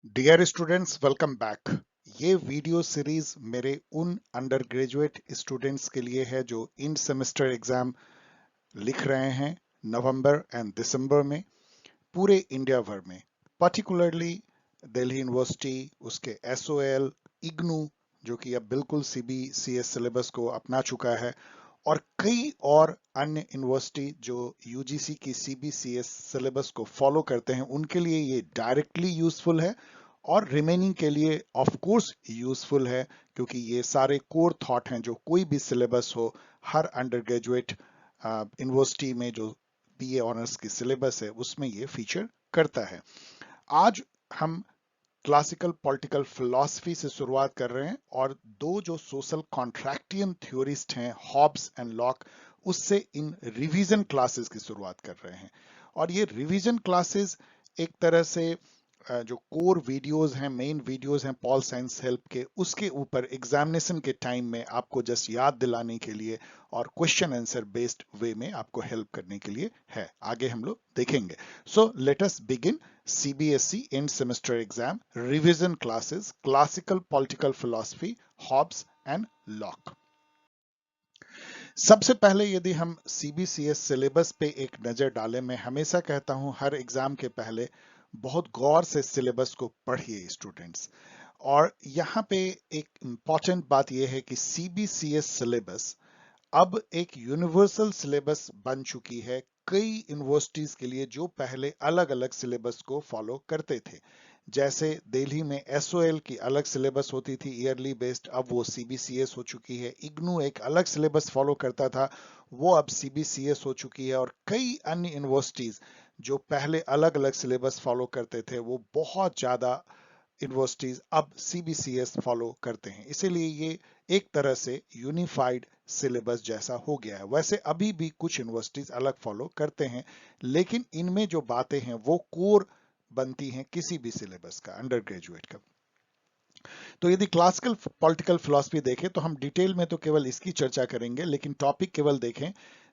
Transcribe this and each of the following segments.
Dear students, welcome back. ये video series मेरे उन अंडर ग्रेजुएट स्टूडेंट्स के लिए है जो इन सेमेस्टर एग्जाम लिख रहे हैं नवंबर एंड दिसंबर में पूरे इंडिया भर में। पर्टिकुलरली दिल्ली यूनिवर्सिटी, उसके एसओएल, इग्नू जो कि अब बिल्कुल सीबीसीएस सिलेबस को अपना चुका है, और कई और अन्य यूनिवर्सिटी जो यूजीसी की सीबीसीएस सिलेबस को फॉलो करते हैं, उनके लिए ये डायरेक्टली यूजफुल है और रिमेनिंग के लिए ऑफ कोर्स यूजफुल है, क्योंकि ये सारे कोर थॉट हैं जो कोई भी सिलेबस हो, हर अंडर ग्रेजुएट यूनिवर्सिटी में जो बीए ऑनर्स की सिलेबस है उसमें ये फीचर करता है। आज हम क्लासिकल पॉलिटिकल फिलॉसफी से शुरुआत कर रहे हैं और दो जो सोशल कॉन्ट्रैक्टियन थ्योरिस्ट हैं, हॉब्स एंड लॉक, उससे इन रिवीजन क्लासेस की शुरुआत कर रहे हैं। और ये रिवीजन क्लासेस एक तरह से जो कोर वीडियोस हैं, मेन वीडियोस हैं पॉल साइंस हेल्प के, उसके ऊपर एग्जामिनेशन के टाइम में आपको जस्ट याद दिलाने के लिए और क्वेश्चन आंसर बेस्ड वे में आपको हेल्प करने के लिए है। आगे हम लोग देखेंगे। So let us begin CBSE end semester exam revision classes, classical political philosophy, Hobbes and Locke। सबसे पहले यदि हम CBCS सिलेबस पे एक नजर डालें, मैं हमेशा कहता हूं हर एग्जाम के पहले बहुत गौर से सिलेबस को पढ़िए स्टूडेंट्स। और यहाँ पे एक इंपॉर्टेंट बात यह है कि CBCS सिलेबस अब एक यूनिवर्सल सिलेबस बन चुकी है कई यूनिवर्सिटीज के लिए जो पहले अलग अलग सिलेबस को फॉलो करते थे। जैसे दिल्ली में एसओएल की अलग सिलेबस होती थी ईयरली बेस्ड, अब वो सीबीसीएस हो चुकी है। इग्नू एक अलग सिलेबस फॉलो करता था, वो अब सीबीसीएस हो चुकी है। और कई अन्य यूनिवर्सिटीज जो पहले अलग अलग सिलेबस फॉलो करते थे, वो बहुत ज्यादा यूनिवर्सिटीज अब सीबीसीएस फॉलो करते हैं। इसीलिए ये एक तरह से यूनिफाइड सिलेबस जैसा हो गया है। वैसे अभी भी कुछ यूनिवर्सिटीज अलग फॉलो करते हैं, लेकिन इनमें जो बातें हैं वो कोर बनती हैं किसी भी सिलेबस का, अंडर ग्रेजुएट का। तो यदि क्लासिकल पॉलिटिकल फिलॉसफी देखें तो हम डिटेल में तो केवल इसकी चर्चा करेंगे, लेकिन टॉपिक केवल देखें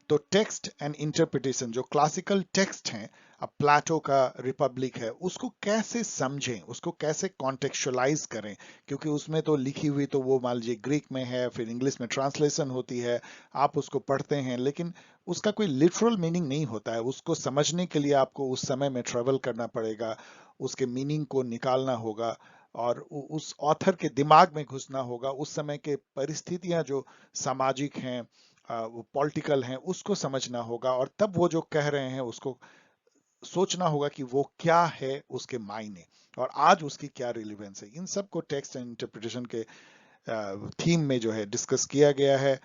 तो टेक्स्ट एंड इंटरप्रिटेशन, जो क्लासिकल टेक्स्ट हैं, अब प्लेटो का रिपब्लिक है, उसको कैसे समझें, उसको कैसे कॉन्टेक्चुअलाइज करें, क्योंकि उसमें तो लिखी हुई तो वो मान लीजिए ग्रीक में है, फिर इंग्लिश में ट्रांसलेशन होती है, आप उसको पढ़ते हैं, लेकिन उसका कोई लिटरल मीनिंग नहीं होता है। उसको समझने के लिए आपको उस समय में ट्रेवल करना पड़ेगा, उसके मीनिंग को निकालना होगा और उस ऑथर के दिमाग में घुसना होगा। उस समय के परिस्थितियां जो सामाजिक हैं, वो पॉलिटिकल हैं, उसको समझना होगा, और तब वो जो कह रहे हैं उसको सोचना होगा कि वो क्या है, उसके मायने और आज उसकी क्या रिलेवेंस है। इन सब को टेक्स्ट एंड इंटरप्रिटेशन के थीम में जो है डिस्कस किया गया है।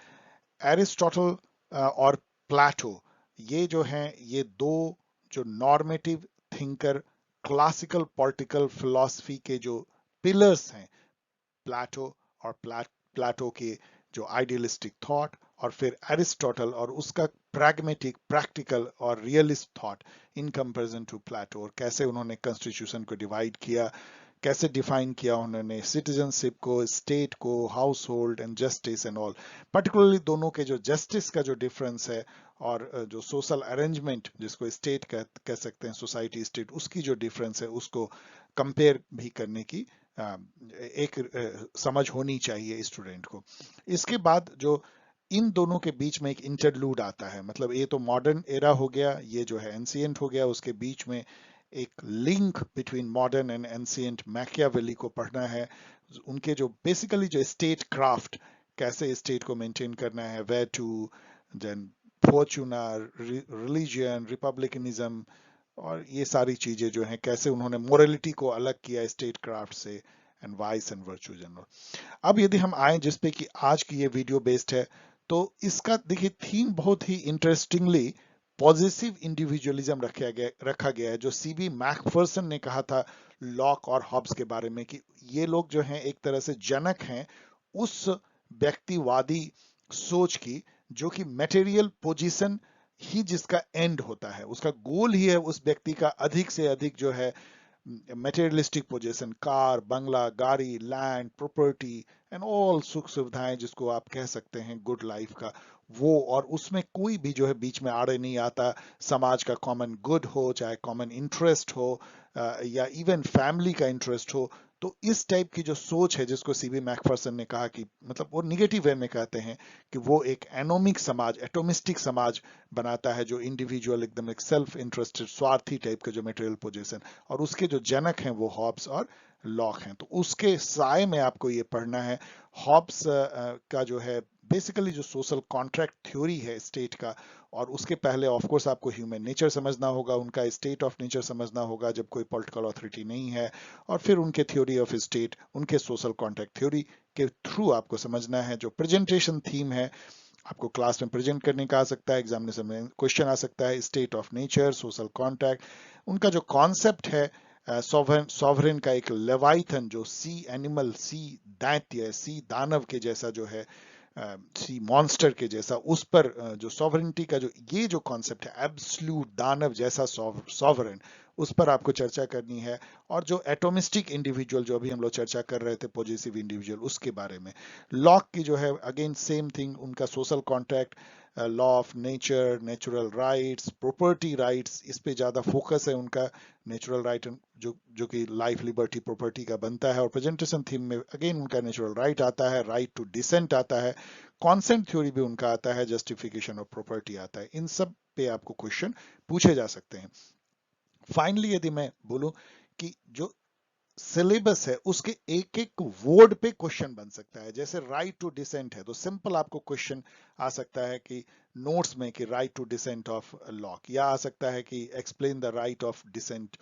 एरिस्टोटल और प्लेटो, ये जो हैं, ये दो जो normative thinker classical political philosophy के जो पिलर्स हैं, प्लेटो और प्लेटो के जो आइडियलिस्टिक थॉट, और फिर एरिस्टोटल और उसका प्रैग्मेटिक प्रैक्टिकल और realist thought in comparison to Plato, और कैसे उन्होंने कॉन्स्टिट्यूशन को डिवाइड किया, कैसे डिफाइन किया उन्होंने सिटीजनशिप को, स्टेट को, house hold and justice and all. Particularly दोनों के जो जस्टिस का जो डिफरेंस है और जो सोशल अरेंजमेंट जिसको स्टेट कह सकते हैं, सोसाइटी स्टेट, उसकी जो डिफरेंस है उसको कंपेयर भी करने की एक समझ होनी चाहिए स्टूडेंट को। इसके बाद जो इन दोनों के बीच में एक इंटरलूड आता है, मतलब ये तो मॉडर्न एरा हो गया, ये जो है एंशिएंट हो गया, उसके बीच में एक link between modern and ancient Machiavelli को पढ़ना है। उनके जो बेसिकली जो स्टेट क्राफ्ट, कैसे स्टेट को मेंटेन करना है, virtu, then fortuna, religion, republicanism, और ये सारी चीजें जो हैं, कैसे उन्होंने मोरालिटी को अलग किया स्टेट क्राफ्ट से, and vice and virtue general. अब यदि हम आए जिसपे कि आज की ये वीडियो बेस्ड है, तो इसका देखिए थीम बहुत ही इंटरेस्टिंगली पॉजिटिव इंडिविजुअलिज्म रखा गया है, जो सीबी मैकफर्सन ने कहा था लॉक और हॉब्स के बारे में, कि ये लोग जो हैं एक तरह से जनक हैं उस व्यक्तिवादी सोच की, जो कि मटेरियल पोजीशन ही जिसका एंड होता है, उसका गोल ही है उस व्यक्ति का अधिक से अधिक जो है मटेरियलिस्टिक पोजीशन, कार, बंगला, गाड़ी, लैंड, प्रॉपर्टी एंड ऑल सुख सुविधाएं जिसको आप कह सकते हैं गुड लाइफ का, वो, और उसमें कोई भी जो है बीच में आड़े नहीं आता, समाज का कॉमन गुड हो, चाहे कॉमन इंटरेस्ट हो, या इवन फैमिली का इंटरेस्ट हो। तो इस टाइप की जो सोच है, जिसको सीबी मैकफर्सन ने कहा कि मतलब वो निगेटिव वे में कहते हैं कि वो एक एनोमिक समाज, एटोमिस्टिक समाज बनाता है, जो इंडिविजुअल एकदम एक सेल्फ इंटरेस्टेड स्वार्थी टाइप के जो मटेरियल पोजीशन, और उसके जो जनक हैं वो हॉब्स और लॉक हैं। तो उसके साय में आपको ये पढ़ना है। हॉब्स का जो है बेसिकली जो सोशल कॉन्ट्रैक्ट थ्योरी है स्टेट का, और उसके पहले ऑफ कोर्स आपको ह्यूमन नेचर समझना होगा, उनका स्टेट ऑफ नेचर समझना होगा जब कोई पॉलिटिकल अथॉरिटी नहीं है, और फिर उनके थ्योरी ऑफ स्टेट, उनके सोशल कॉन्ट्रैक्ट थ्योरी के थ्रू आपको समझना है। जो प्रेजेंटेशन थीम है, आपको क्लास में प्रेजेंट करने का आ सकता है, एग्जामिनेशन में क्वेश्चन आ सकता है, state of nature, social contract, उनका जो कॉन्सेप्ट है, सॉवरेन, सॉवरेन का एक लेवाइथन जो सी एनिमल, सी दैत्य, सी दानव के जैसा जो है, सी मॉन्स्टर के जैसा, उस पर जो सॉवरेनिटी का जो ये जो कॉन्सेप्ट है, एब्सोल्यूट दानव जैसा सॉवरेन, उस पर आपको चर्चा करनी है। और जो एटोमिस्टिक इंडिविजुअल जो अभी हम लोग चर्चा कर रहे थे, पॉजिटिव इंडिविजुअल, उसके बारे में। लॉक की जो है अगेन सेम थिंग, उनका social contract, law of nature, natural rights, property rights, इस पे ज्यादा फोकस है उनका। नेचुरल राइट जो जो कि लाइफ, लिबर्टी, प्रॉपर्टी का बनता है, और प्रेजेंटेशन थीम में अगेन उनका नेचुरल राइट आता है, राइट टू डिसेंट आता है, कॉन्सेंट थ्योरी भी उनका आता है, जस्टिफिकेशन ऑफ प्रॉपर्टी आता है। इन सब पे आपको क्वेश्चन पूछे जा सकते हैं। फाइनली यदि मैं बोलूं कि जो सिलेबस है उसके एक एक वर्ड पे क्वेश्चन बन सकता है, जैसे राइट टू डिसेंट है तो सिंपल आपको क्वेश्चन आ सकता है कि नोट्स में कि right to dissent of Locke, या आ सकता है कि explain the right of dissent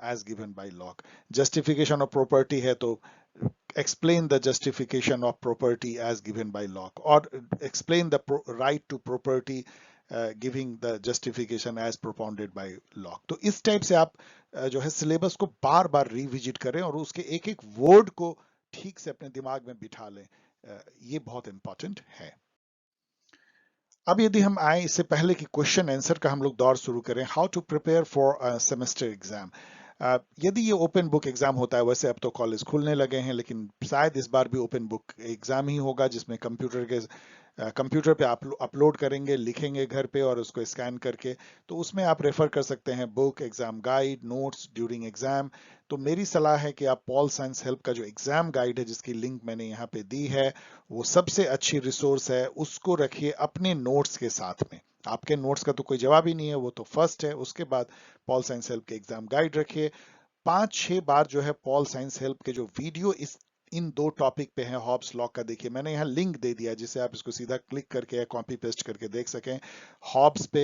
as given by Locke. Justification of property है तो explain the justification of property as given by Locke, or explain the right to property giving the justification as propounded by Locke। तो इस type से आप जो है syllabus को बार बार revisit करें और उसके एक एक वर्ड को ठीक से अपने दिमाग में बिठा लें। ये बहुत इंपॉर्टेंट है। अब यदि हम आए इससे पहले कि क्वेश्चन आंसर का हम लोग दौर शुरू करें, how to prepare for semester exam. यदि ये ओपन बुक एग्जाम होता है, वैसे अब तो कॉलेज खुलने लगे हैं, लेकिन शायद इस बार भी ओपन बुक एग्जाम ही होगा, जिसमें कंप्यूटर पे आप अपलोड करेंगे, लिखेंगे घर पे और उसको स्कैन करके। तो उसमें आप रेफर कर सकते हैं book, exam guide, notes during exam. तो मेरी सलाह है कि आप पॉल साइंस हेल्प का जो एग्जाम गाइड है, जिसकी लिंक मैंने यहाँ पे दी है, वो सबसे अच्छी रिसोर्स है, उसको रखिए अपने नोट्स के साथ में। आपके नोट्स का तो कोई जवाब ही नहीं है, वो तो फर्स्ट है। उसके बाद पॉल साइंस हेल्प के एग्जाम गाइड रखिए। 5-6 बार जो है पॉल साइंस हेल्प के जो वीडियो इस इन दो टॉपिक पे हैं, हॉब्स लॉक का, देखिए मैंने यहाँ लिंक दे दिया जिसे आप इसको सीधा क्लिक करके या कॉपी पेस्ट करके देख सकें। हॉब्स पे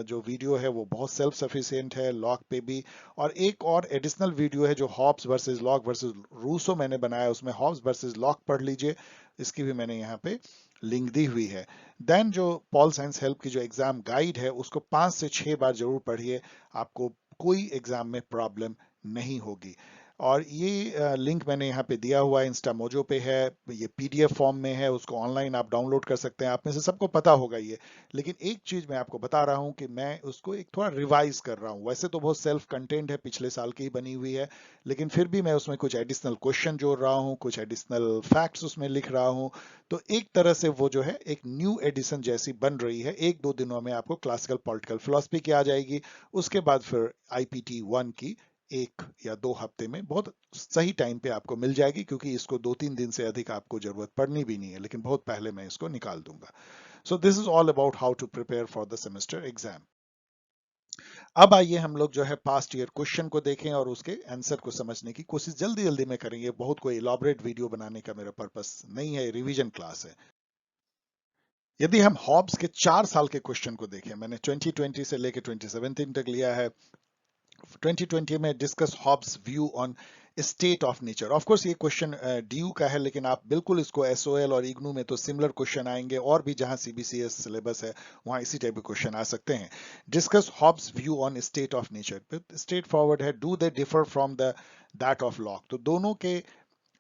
जो वीडियो है वो बहुत सेल्फ सफिशिएंट है, लॉक पे भी। और एक और एडिशनल वीडियो है जो Hobbes versus Locke versus Rousseau मैंने बनाया, उसमें हॉब्स वर्सेस लॉक पढ़ लीजिए, इसकी भी मैंने यहाँ पे लिंक दी हुई है। देन जो पॉल साइंस हेल्प की जो एग्जाम गाइड है, उसको 5 से 6 बार जरूर पढ़िए, आपको कोई एग्जाम में प्रॉब्लम नहीं होगी। और ये लिंक मैंने यहाँ पे दिया हुआ है, इंस्टा मोजो पे है, ये पीडीएफ फॉर्म में है, उसको ऑनलाइन आप डाउनलोड कर सकते हैं। आप में से सबको पता होगा ये, लेकिन एक चीज मैं आपको बता रहा हूँ कि मैं उसको एक थोड़ा रिवाइज कर रहा हूँ। वैसे तो बहुत सेल्फ कंटेंट है, पिछले साल की ही बनी हुई है, लेकिन फिर भी मैं उसमें कुछ एडिशनल क्वेश्चन जोड़ रहा हूँ, कुछ एडिशनल फैक्ट्स उसमें लिख रहा हूँ। तो एक तरह से वो जो है एक न्यू एडिशन जैसी बन रही है। 1-2 दिनों में आपको क्लासिकल पॉलिटिकल फिलोसफी की आ जाएगी, उसके बाद फिर आईपीटी 1 की 1 या 2 हफ्ते में बहुत सही टाइम पे आपको मिल जाएगी, क्योंकि इसको 2-3 दिन से अधिक आपको जरूरत पड़नी भी नहीं है, लेकिन बहुत पहले मैं इसको निकाल दूंगा। So this is all about how to prepare for the semester exam. अब आइए हम लोग जो है पास्ट ईयर क्वेश्चन को देखें और उसके आंसर को समझने की कोशिश जल्दी जल्दी में करेंगे। बहुत कोई इलाबरेट वीडियो बनाने का मेरा पर्पस नहीं है, रिवीजन क्लास है। यदि हम हॉब्स के 4 साल के क्वेश्चन को देखें, मैंने 2020 से लेकर 2017 तक लिया है। 2020 में discuss Hobbes view on state of nature. Of course ये क्वेश्चन डीयू का है, लेकिन आप बिल्कुल इसको एसओएल और इग्नू में तो सिमिलर क्वेश्चन आएंगे, और भी जहां सीबीसीएस सिलेबस है वहां इसी टाइप के क्वेश्चन आ सकते हैं। Discuss Hobbes view on state of nature, straightforward है, do they differ from the that of Locke. तो दोनों के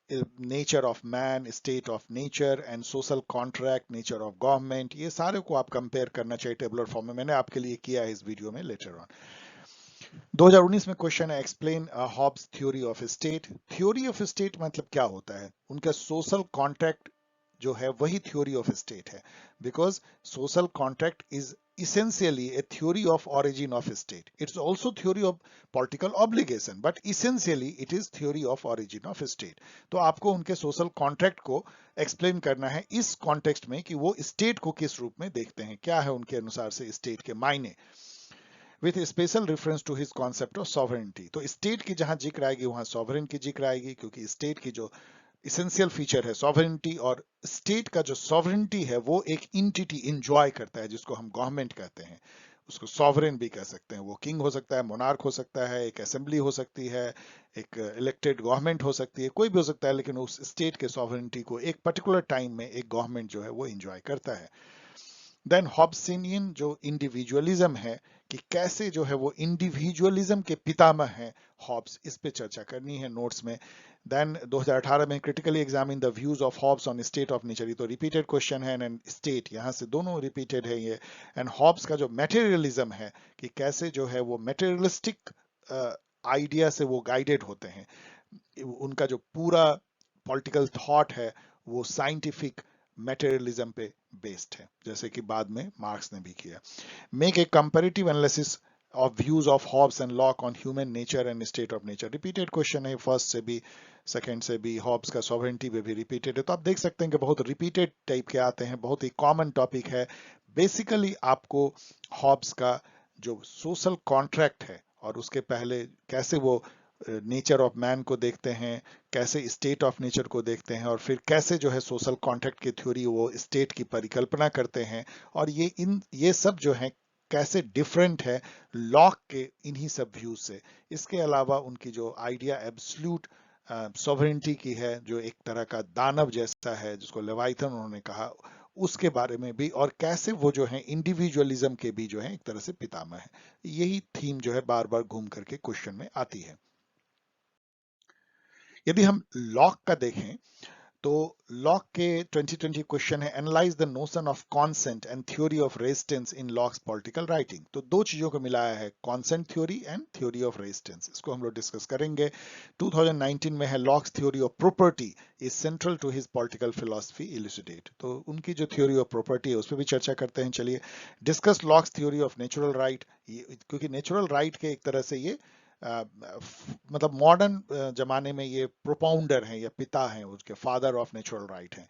nature of man, state of nature and social contract, nature of government, ये सारे को आप कंपेयर करना चाहिए टेबुलर फॉर्म में। मैंने आपके लिए किया है इस वीडियो में, लेटर ऑन। 2019 में क्वेश्चन है, explain Hobbes theory of state. Theory of state मतलब क्या होता है, उनका सोशल कॉन्ट्रैक्ट जो है वही थ्योरी ऑफ स्टेट है, because social contract is essentially a theory of origin of state. It's also theory of political obligation, but essentially it is theory of origin of state. तो आपको उनके social contract को explain करना है इस context में कि वो स्टेट को किस रूप में देखते हैं, क्या है उनके अनुसार से स्टेट के मायने, with special reference to his concept of sovereignty. तो स्टेट की जहां जिक्र आएगी वहां सॉवरेन की जिक्र आएगी, क्योंकि स्टेट की जो इसेंशियल फीचर है सॉवरेनिटी, और स्टेट का जो सॉवरेनिटी है वो एक इंटिटी इंजॉय करता है जिसको हम गवर्नमेंट कहते हैं, उसको सॉवरेन भी कह सकते हैं। वो किंग हो सकता है, मोनार्क हो सकता है, एक असेंबली हो सकती है, एक इलेक्टेड गवर्नमेंट हो सकती है, कोई भी हो सकता है, लेकिन उस स्टेट के सॉवरेनिटी को एक पर्टिकुलर टाइम में एक गवर्नमेंट जो है वो इंजॉय करता है। देन हॉब्सियन जो इंडिविजुअलिज्म है, कि कैसे जो है वो इंडिविजुअलिज्म के पितामह हैं हॉब्स, इस पे चर्चा करनी है नोट्स में। देन 2018 में critically examine the views of Hobbes on state of nature, तो रिपीटेड क्वेश्चन है, एंड स्टेट यहाँ से दोनों रिपीटेड है ये। एंड हॉब्स का जो मेटेरियलिज्म है, कि कैसे जो है वो मेटेरियलिस्टिक आइडिया से वो गाइडेड होते हैं, उनका जो पूरा पॉलिटिकल थॉट है वो साइंटिफिक मेटेरियलिज्म पे बेस्ड है, जैसे कि बाद में मार्क्स ने भी किया। Make a comparative analysis of views of Hobbes and Locke on human nature and state of nature, repeated question है, फर्स्ट से भी सेकंड से भी। हॉब्स का सॉवरेनिटी पे भी रिपीटेड है, तो आप देख सकते हैं कि बहुत रिपीटेड टाइप के आते हैं, बहुत ही कॉमन टॉपिक है। बेसिकली आपको हॉब्स का जो सोशल कॉन्ट्रैक्ट है और उसके पहले कैसे वो नेचर ऑफ मैन को देखते हैं, कैसे स्टेट ऑफ नेचर को देखते हैं, और फिर कैसे जो है सोशल कॉन्ट्रैक्ट की थ्योरी वो स्टेट की परिकल्पना करते हैं, और ये सब जो है कैसे डिफरेंट है लॉक के इन्हीं सब व्यूज से। इसके अलावा उनकी जो आइडिया एब्सोल्यूट सॉवरेनिटी की है, जो एक तरह का दानव जैसा है जिसको लेवाइथन उन्होंने कहा, उसके बारे में भी, और कैसे वो जो है इंडिविजुअलिज्म के भी जो है एक तरह से पितामह है। यही थीम जो है बार बार घूम करके क्वेश्चन में आती है। यदि हम लॉक का देखें तो लॉक के 2020 क्वेश्चन है, analyse the notion of consent and theory of resistance in Locke's political writing. तो दो चीजों को मिलाया है, consent theory and theory of resistance, इसको हम लोग डिस्कस करेंगे। 2019 में है Locke's theory of property is central to his political philosophy elucidate, तो उनकी जो थ्योरी ऑफ प्रॉपर्टी है उस पर भी चर्चा करते हैं। चलिए, discuss locks theory of natural right, क्योंकि नेचुरल राइट के एक तरह से ये मतलब मॉडर्न जमाने में ये प्रोपाउंडर हैं या पिता हैं, उसके फादर ऑफ नेचुरल राइट हैं।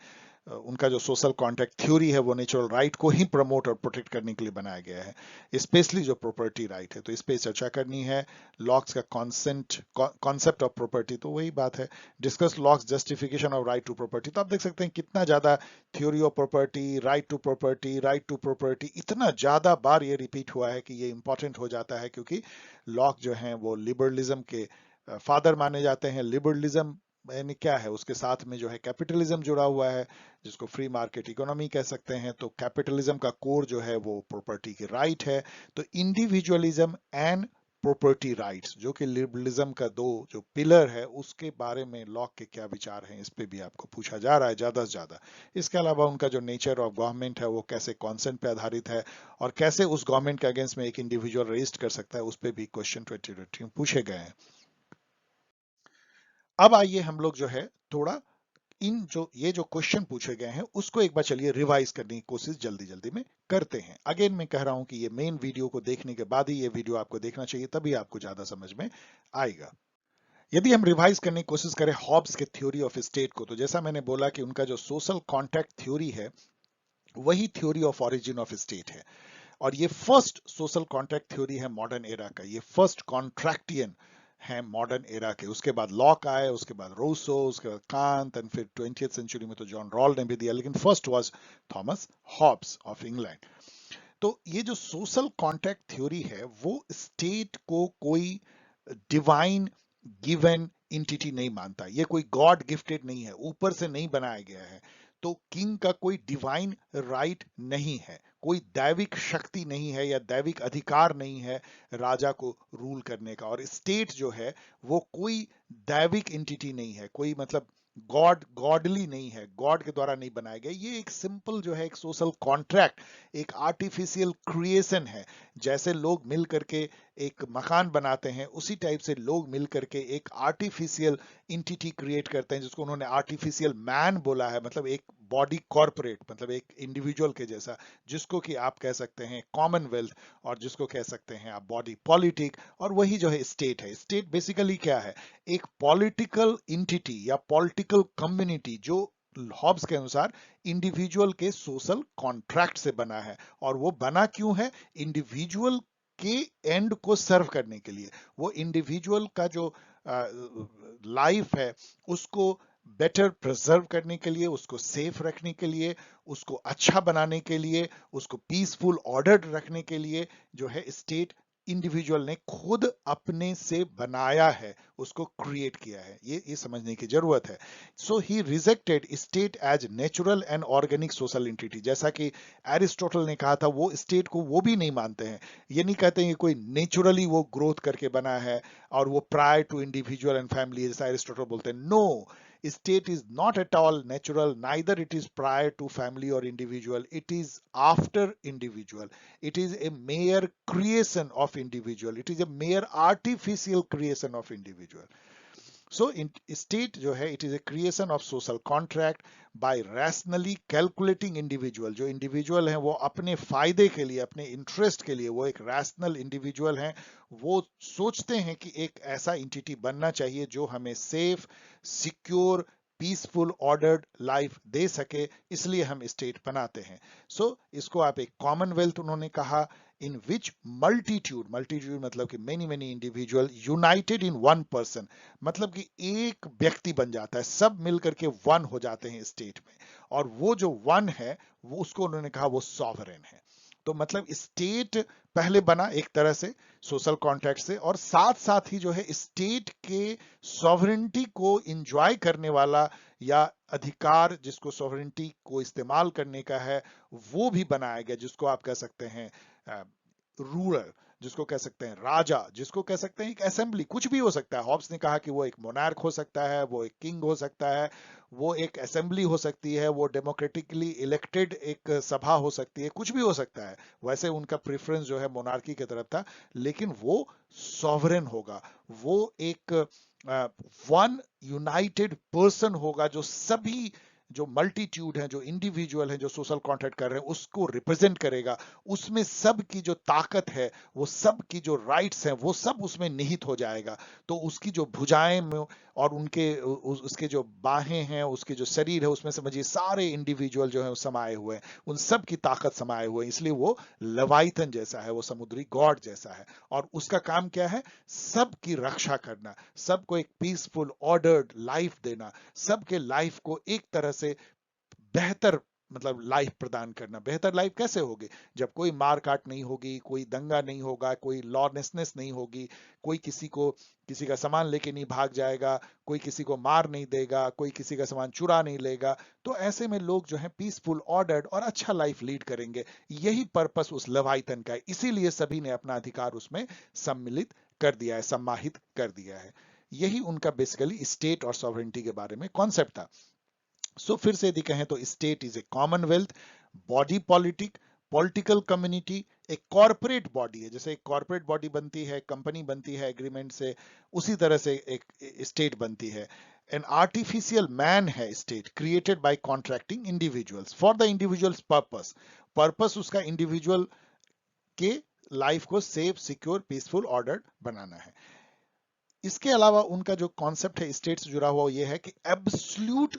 उनका जो सोशल कॉन्ट्रैक्ट थ्योरी है वो नेचुरल राइट को ही प्रमोट और प्रोटेक्ट करने के लिए बनाया गया है, स्पेशली जो प्रॉपर्टी राइट है, तो इस पे चर्चा करनी है। लॉक्स का कॉन्सेप्ट ऑफ प्रॉपर्टी, तो वही बात है, discuss Locke's justification of right to property. तो आप देख सकते हैं कितना ज्यादा theory of property, right to property, right to property, इतना ज्यादा बार ये रिपीट हुआ है कि ये इंपॉर्टेंट हो जाता है, क्योंकि लॉक जो है वो लिबरलिज्म के फादर माने जाते हैं। लिबरलिज्म यानी क्या है, उसके साथ में जो है कैपिटलिज्म जुड़ा हुआ है, जिसको फ्री मार्केट इकोनॉमी कह सकते हैं। तो कैपिटलिज्म का कोर जो है वो प्रॉपर्टी की राइट है। तो इंडिविजुअलिज्म एंड प्रॉपर्टी राइट्स, जो कि लिबरलिज्म का दो जो पिलर है, उसके बारे में लॉक के क्या विचार हैं, इस पे भी आपको पूछा जा रहा है ज्यादा से ज्यादा। इसके अलावा उनका जो नेचर ऑफ गवर्नमेंट है वो कैसे कॉन्सेंट पे आधारित है, और कैसे उस गवर्नमेंट के अगेंस्ट में एक इंडिविजुअल रजिस्ट कर सकता है, उस पे भी क्वेश्चन 2020 में पूछे गए हैं। अब आइए हम लोग जो है थोड़ा ये जो क्वेश्चन पूछे गए हैं उसको एक बार चलिए रिवाइज करने की कोशिश जल्दी जल्दी में करते हैं। अगेन मैं कह रहा हूं कि ये मेन वीडियो को देखने के बाद ही ये वीडियो आपको देखना चाहिए, तभी आपको ज्यादा समझ में आएगा। यदि हम रिवाइज करने की कोशिश करें हॉब्स के थ्योरी ऑफ स्टेट को, तो जैसा मैंने बोला कि उनका जो सोशल कॉन्ट्रैक्ट थ्योरी है वही theory of origin of state है, और ये फर्स्ट सोशल कॉन्ट्रैक्ट थ्योरी है मॉडर्न एरा का, ये फर्स्ट कॉन्ट्रैक्टियन है मॉडर्न एरा के। उसके बाद लॉक आए, उसके बाद रोसो, उसके बाद कांत, एंड फिर 20th सेंचुरी में तो जॉन रॉल ने भी दिया, लेकिन first was Thomas Hobbes of England. तो ये जो सोशल कॉन्ट्रैक्ट थ्योरी है वो स्टेट को कोई डिवाइन गिवन इंटिटी नहीं मानता, ये कोई गॉड गिफ्टेड नहीं है, ऊपर से नहीं बनाया गया है। तो किंग का कोई डिवाइन राइट नहीं है, कोई दैविक शक्ति नहीं है या दैविक अधिकार नहीं है राजा को रूल करने का, और स्टेट जो है वो कोई दैविक इंटिटी नहीं है, कोई मतलब गॉडली नहीं है, गॉड के द्वारा नहीं बनाया गया। ये एक सिंपल जो है एक सोशल कॉन्ट्रैक्ट, एक आर्टिफिशियल क्रिएशन है। जैसे लोग मिल करके एक मकान बनाते हैं, उसी टाइप से लोग मिल करके एक आर्टिफिशियल इंटिटी क्रिएट करते हैं, जिसको उन्होंने आर्टिफिशियल मैन बोला है, मतलब एक बॉडी कॉर्पोरेट मतलब एक इंडिविजुअल के जैसा, जिसको कि आप कह सकते हैं कॉमनवेल्थ, और जिसको कह सकते हैं आप बॉडी पॉलिटिक, और वही जो है स्टेट है। स्टेट बेसिकली क्या है? एक पॉलिटिकल इंटिटी या पॉलिटिकल कम्युनिटी जो हॉब्स के अनुसार इंडिविजुअल के सोशल कॉन्ट्रैक्ट से बना है। और वो बना क्यों है? इंडिविजुअल के एंड को सर्व करने के लिए। वो इंडिविजुअल का जो लाइफ है उसको बेटर प्रिजर्व करने के लिए, उसको सेफ रखने के लिए, उसको अच्छा बनाने के लिए, उसको पीसफुल ऑर्डर रखने के लिए जो है स्टेट इंडिविजुअल ने खुद अपने से बनाया है, उसको क्रिएट किया है। ये समझने की जरूरत है। So he rejected state as natural and organic social entity. जैसा कि एरिस्टोटल ने कहा था, वो स्टेट को वो भी नहीं मानते हैं। ये नहीं कहते हैं कि कोई नेचुरली वो ग्रोथ करके बना है और वो prior to individual and family, जैसा एरिस्टोटल बोलते हैं। No, state is not at all natural, neither it is prior to family or individual, it is after individual. It is a mere creation of individual, it is a mere artificial creation of individual. So state जो है, it is a creation of social contract by rationally calculating individual. जो individual है वो अपने फायदे के लिए, अपने इंटरेस्ट के लिए, वो एक rational individual है। वो सोचते हैं कि एक ऐसा इंटिटी बनना चाहिए जो हमें safe, secure, peaceful, ordered life दे सके, इसलिए हम स्टेट बनाते हैं। सो इसको आप एक कॉमनवेल्थ उन्होंने कहा, इन विच मल्टीट्यूड, मल्टीट्यूड मतलब कि many many individual United in one person, मतलब कि एक व्यक्ति बन जाता है, सब मिलकर के वन हो जाते हैं स्टेट में। और वो जो वन है वो, उसको उन्होंने कहा वो सॉवरेन है। तो मतलब स्टेट पहले बना एक तरह से सोशल कॉन्ट्रैक्ट से, और साथ साथ ही जो है स्टेट के सॉवरेनिटी को इंजॉय करने वाला या अधिकार, जिसको सॉवरेनिटी को इस्तेमाल करने का है, वो भी बनाया गया, जिसको आप कह सकते हैं रूलर, जिसको कह सकते हैं राजा, जिसको कह सकते हैं एक असेंबली, कुछ भी हो सकता है। हॉब्स ने कहा कि वो एक मोनार्क हो सकता है, वो एक किंग हो सकता है, वो एक असेंबली हो सकती है, वो डेमोक्रेटिकली इलेक्टेड एक सभा हो सकती है, कुछ भी हो सकता है। वैसे उनका प्रेफरेंस जो है मोनार्की की तरफ था, लेकिन वो सॉवरेन होगा, वो एक वन यूनाइटेड पर्सन होगा, जो सभी जो मल्टीट्यूड है, जो इंडिविजुअल है, जो सोशल कॉन्ट्रैक्ट कर रहे हैं, उसको रिप्रेजेंट करेगा। उसमें सब की जो ताकत है, वो सब की जो राइट्स हैं, वो सब उसमें निहित हो जाएगा। तो उसकी जो भुजाएं में और उनके उसके जो बाहें हैं, उसके जो शरीर है, उसमें समझिए सारे इंडिविजुअल जो है वो समाये हुए हैं, उन सब की ताकत समाये हुए हैं। इसलिए वो लवाइथन जैसा है, वो समुद्री गॉड जैसा है। और उसका काम क्या है? सबकी रक्षा करना, सबको एक पीसफुल ऑर्डर्ड लाइफ देना, सबके लाइफ को एक तरह से बेहतर मतलब लाइफ प्रदान करना। बेहतर लाइफ कैसे होगी? जब कोई मार काट नहीं होगी, कोई दंगा नहीं होगा, कोई लॉलेसनेस नहीं होगी, कोई किसी को किसी का सामान लेके नहीं भाग जाएगा, कोई किसी को मार नहीं देगा, कोई किसी का सामान चुरा नहीं लेगा। तो ऐसे में लोग जो है पीसफुल, ऑर्डर्ड और अच्छा लाइफ लीड करेंगे। यही पर्पस उस लवाइतन का है, इसीलिए सभी ने अपना अधिकार उसमें सम्मिलित कर दिया है, सम्माहित कर दिया है। यही उनका बेसिकली स्टेट और सॉवरेनिटी के बारे में कॉन्सेप्ट था। सो फिर से यदि कहें तो state is a Commonwealth, body politic, political community, एक कॉर्पोरेट बॉडी है। जैसे एक कॉर्पोरेट बॉडी बनती है, कंपनी बनती है एग्रीमेंट से, उसी तरह से एक स्टेट बनती है। एन आर्टिफिशियल मैन है state, created by contracting individuals for the individuals purpose. Purpose उसका इंडिविजुअल के लाइफ को सेफ, सिक्योर, पीसफुल, ऑर्डर्ड बनाना है। इसके अलावा उनका जो कॉन्सेप्ट है स्टेट से जुड़ा हुआ, ये है कि एब्सोल्यूट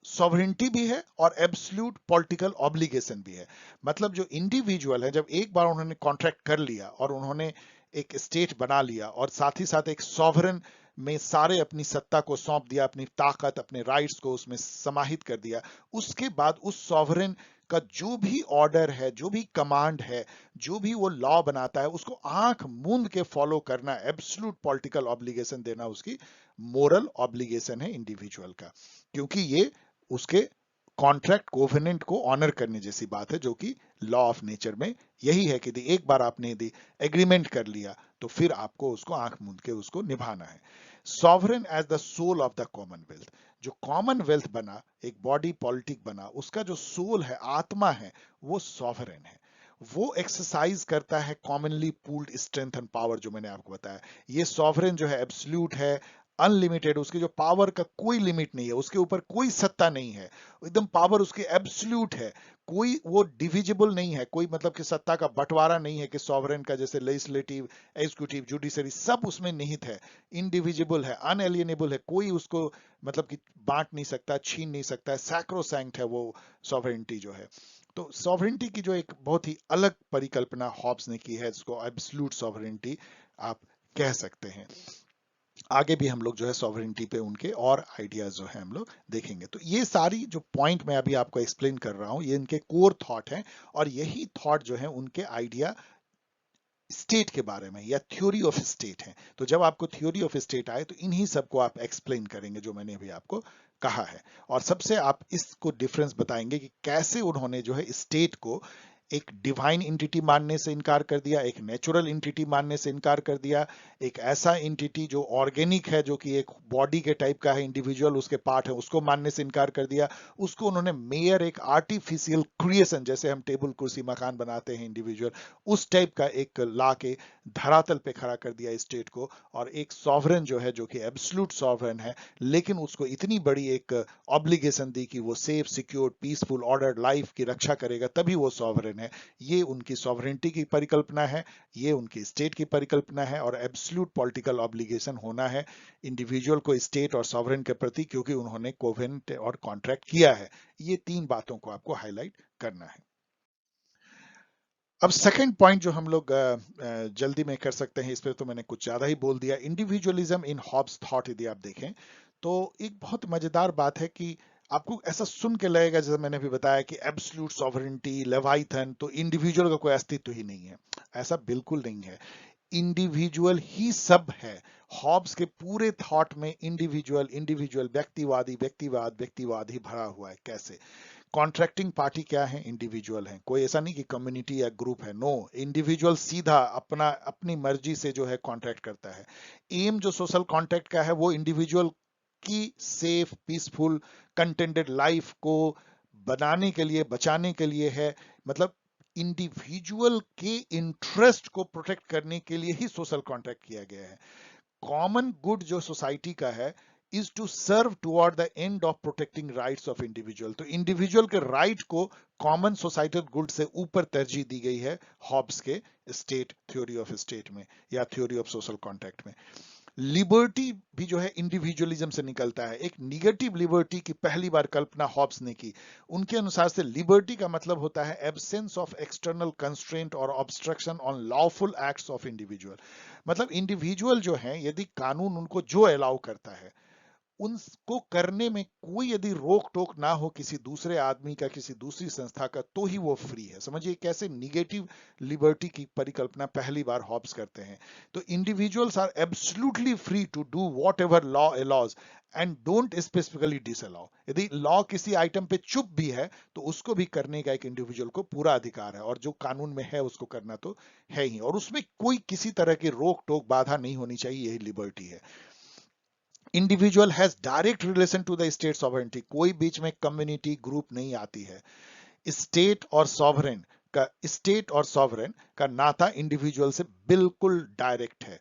सॉवरेनिटी भी है और एब्सोल्यूट पॉलिटिकल ऑब्लिगेशन भी है। मतलब जो इंडिविजुअल है, जब एक बार उन्होंने कॉन्ट्रैक्ट कर लिया और उन्होंने एक स्टेट बना लिया और साथ ही साथ एक सॉवरेन में सारे अपनी सत्ता को सौंप दिया, अपनी ताकत, अपने राइट्स को उसमें समाहित कर दिया, उसके बाद उस सॉवरेन का जो भी ऑर्डर है, जो भी कमांड है, जो भी वो लॉ बनाता है, उसको आंख मूंद के फॉलो करना, एब्सोल्यूट पॉलिटिकल ऑब्लिगेशन देना उसकी मोरल ऑब्लिगेशन है इंडिविजुअल का। क्योंकि ये उसके कॉन्ट्रैक्ट कोवेनेंट को ऑनर करने जैसी बात है, जो कि लॉ ऑफ नेचर में यही है कि एक बार आपने यदि एग्रीमेंट कर लिया तो फिर आपको उसको आंख मूंद के उसको निभाना है। Sovereign as the soul of the commonwealth, जो कॉमनवेल्थ बना, एक बॉडी पॉलिटिक बना, उसका जो सोल है, आत्मा है, वो सॉवरेन है। वो एक्सरसाइज करता है commonly pooled strength and power, जो मैंने आपको बताया। ये सॉवरेन जो है एब्सोल्यूट है, अनलिमिटेड, उसकी जो पावर का कोई लिमिट नहीं है, उसके ऊपर कोई सत्ता नहीं है, एकदम पावर उसकी एब्सोल्यूट है, कोई वो डिविजिबल नहीं है, कोई मतलब कि सत्ता का बंटवारा नहीं है कि सॉवरेन का जैसे लेजिस्लेटिव, एग्जीक्यूटिव, जुडिशरी सब उसमें निहित है, इनडिविजिबल है, अनएलियनेबल है, कोई उसको मतलब कि बांट नहीं सकता, छीन नहीं सकता है, सैक्रोसैंक्ट है वो सॉवरेनिटी जो है। तो सॉवरेनिटी की जो एक बहुत ही अलग परिकल्पना हॉब्स ने की है, जिसको एब्सोल्यूट सॉवरेनिटी आप कह सकते हैं। आगे भी हम लोग जो है सॉवरेनिटी पे उनके और आइडियाज जो है हम लोग देखेंगे। तो ये सारी जो पॉइंट मैं अभी आपको एक्सप्लेन कर रहा हूं, ये इनके कोर थॉट हैं, और यही थॉट जो है उनके आइडिया स्टेट के बारे में या थ्योरी ऑफ स्टेट है। तो जब आपको थ्योरी ऑफ स्टेट आए तो इन्हीं सबको आप एक्सप्लेन करेंगे जो मैंने अभी आपको कहा है, और सबसे आप इसको डिफरेंस बताएंगे कि कैसे उन्होंने जो है स्टेट को एक डिवाइन इंटिटी मानने से इनकार कर दिया, एक नेचुरल इंटिटी मानने से इनकार कर दिया, एक ऐसा इंटिटी जो ऑर्गेनिक है, जो कि एक बॉडी के टाइप का है, इंडिविजुअल उसके पार्ट है, उसको मानने से इनकार कर दिया, उसको उन्होंने मेयर एक आर्टिफिशियल क्रिएशन, जैसे हम टेबल कुर्सी मकान बनाते हैं इंडिविजुअल, उस टाइप का एक ला के धरातल पे खड़ा कर दिया स्टेट को, और एक सॉवरेन जो है, जो कि एब्सोल्यूट सॉवरेन है, लेकिन उसको इतनी बड़ी एक ऑब्लिगेशन दी कि वो safe, secure, peaceful, ordered life की रक्षा करेगा, तभी वो सॉवरेन है। ये उनकी सॉवरेनिटी की परिकल्पना है, ये उनकी स्टेट की परिकल्पना है, और एब्सोल्यूट पॉलिटिकल ऑब्लिगेशन होना है इंडिविजुअल को स्टेट और सॉवरेन के प्रति, क्योंकि उन्होंने कोवेनेंट और कॉन्ट्रैक्ट किया है। ये तीन बातों को आपको हाईलाइट करना है। अब सेकंड पॉइंट जो हम लोग जल्दी में कर सकते हैं, इस पे तो मैंने कुछ ज्यादा ही बोल दिया, इंडिविजुअलिज्म इन हॉब्स थॉट यदि आप देखें तो एक बहुत मजेदार बात है कि आपको ऐसा सुन के लगेगा, जैसे मैंने भी बताया कि एब्सोल्यूट सॉवरेनिटी, लेवाइथन, तो इंडिविजुअल का कोई अस्तित्व ही नहीं है। ऐसा बिल्कुल नहीं है, इंडिविजुअल ही सब है। हॉब्स के पूरे थॉट में इंडिविजुअल इंडिविजुअल, व्यक्तिवादी व्यक्तिवाद व्यक्तिवाद ही भरा हुआ है। कैसे? कॉन्ट्रैक्टिंग पार्टी क्या है? इंडिविजुअल है, कोई ऐसा नहीं कि कम्युनिटी या ग्रुप है, नो, इंडिविजुअल सीधा अपना अपनी मर्जी से जो है कॉन्ट्रैक्ट करता है। एम जो सोशल कॉन्ट्रैक्ट का है वो इंडिविजुअल की सेफ, पीसफुल, कंटेंटेड लाइफ को बनाने के लिए, बचाने के लिए है। मतलब इंडिविजुअल के इंटरेस्ट को प्रोटेक्ट करने के लिए ही सोशल कॉन्ट्रैक्ट किया गया है। कॉमन गुड जो सोसाइटी का है is to serve toward the end of protecting rights of individual. तो इंडिविजुअल के राइट को कॉमन सोसाइटल गुड से ऊपर तरजीह दी गई है हॉब्स के स्टेट थ्योरी ऑफ स्टेट में या थ्योरी ऑफ सोशल कॉन्ट्रैक्ट में। लिबर्टी भी जो है इंडिविजुअलिज्म से निकलता है। एक निगेटिव लिबर्टी की पहली बार कल्पना हॉब्स ने की। उनके अनुसार से लिबर्टी का मतलब होता है एब्सेंस ऑफ एक्सटर्नल कंस्ट्रेंट और obstruction on lawful acts of individual. मतलब इंडिविजुअल जो है, यदि कानून उनको जो अलाउ करता है उनको करने में कोई यदि रोक टोक ना हो किसी दूसरे आदमी का, किसी दूसरी संस्था का, तो ही वो फ्री है। समझिए कैसे निगेटिव लिबर्टी की परिकल्पना पहली बार हॉब्स करते हैं। तो individuals are absolutely free to do whatever law allows and don't specifically disallow. यदि लॉ किसी आइटम पे चुप भी है तो उसको भी करने का एक इंडिविजुअल को पूरा अधिकार है, और जो कानून में है उसको करना तो है ही, और उसमें कोई किसी तरह की रोक टोक बाधा नहीं होनी चाहिए। यही लिबर्टी है। Individual has direct relation to the state sovereignty. कोई बीच में कम्युनिटी ग्रुप नहीं आती है। स्टेट और सॉवरेन का नाता इंडिविजुअल से बिल्कुल डायरेक्ट है,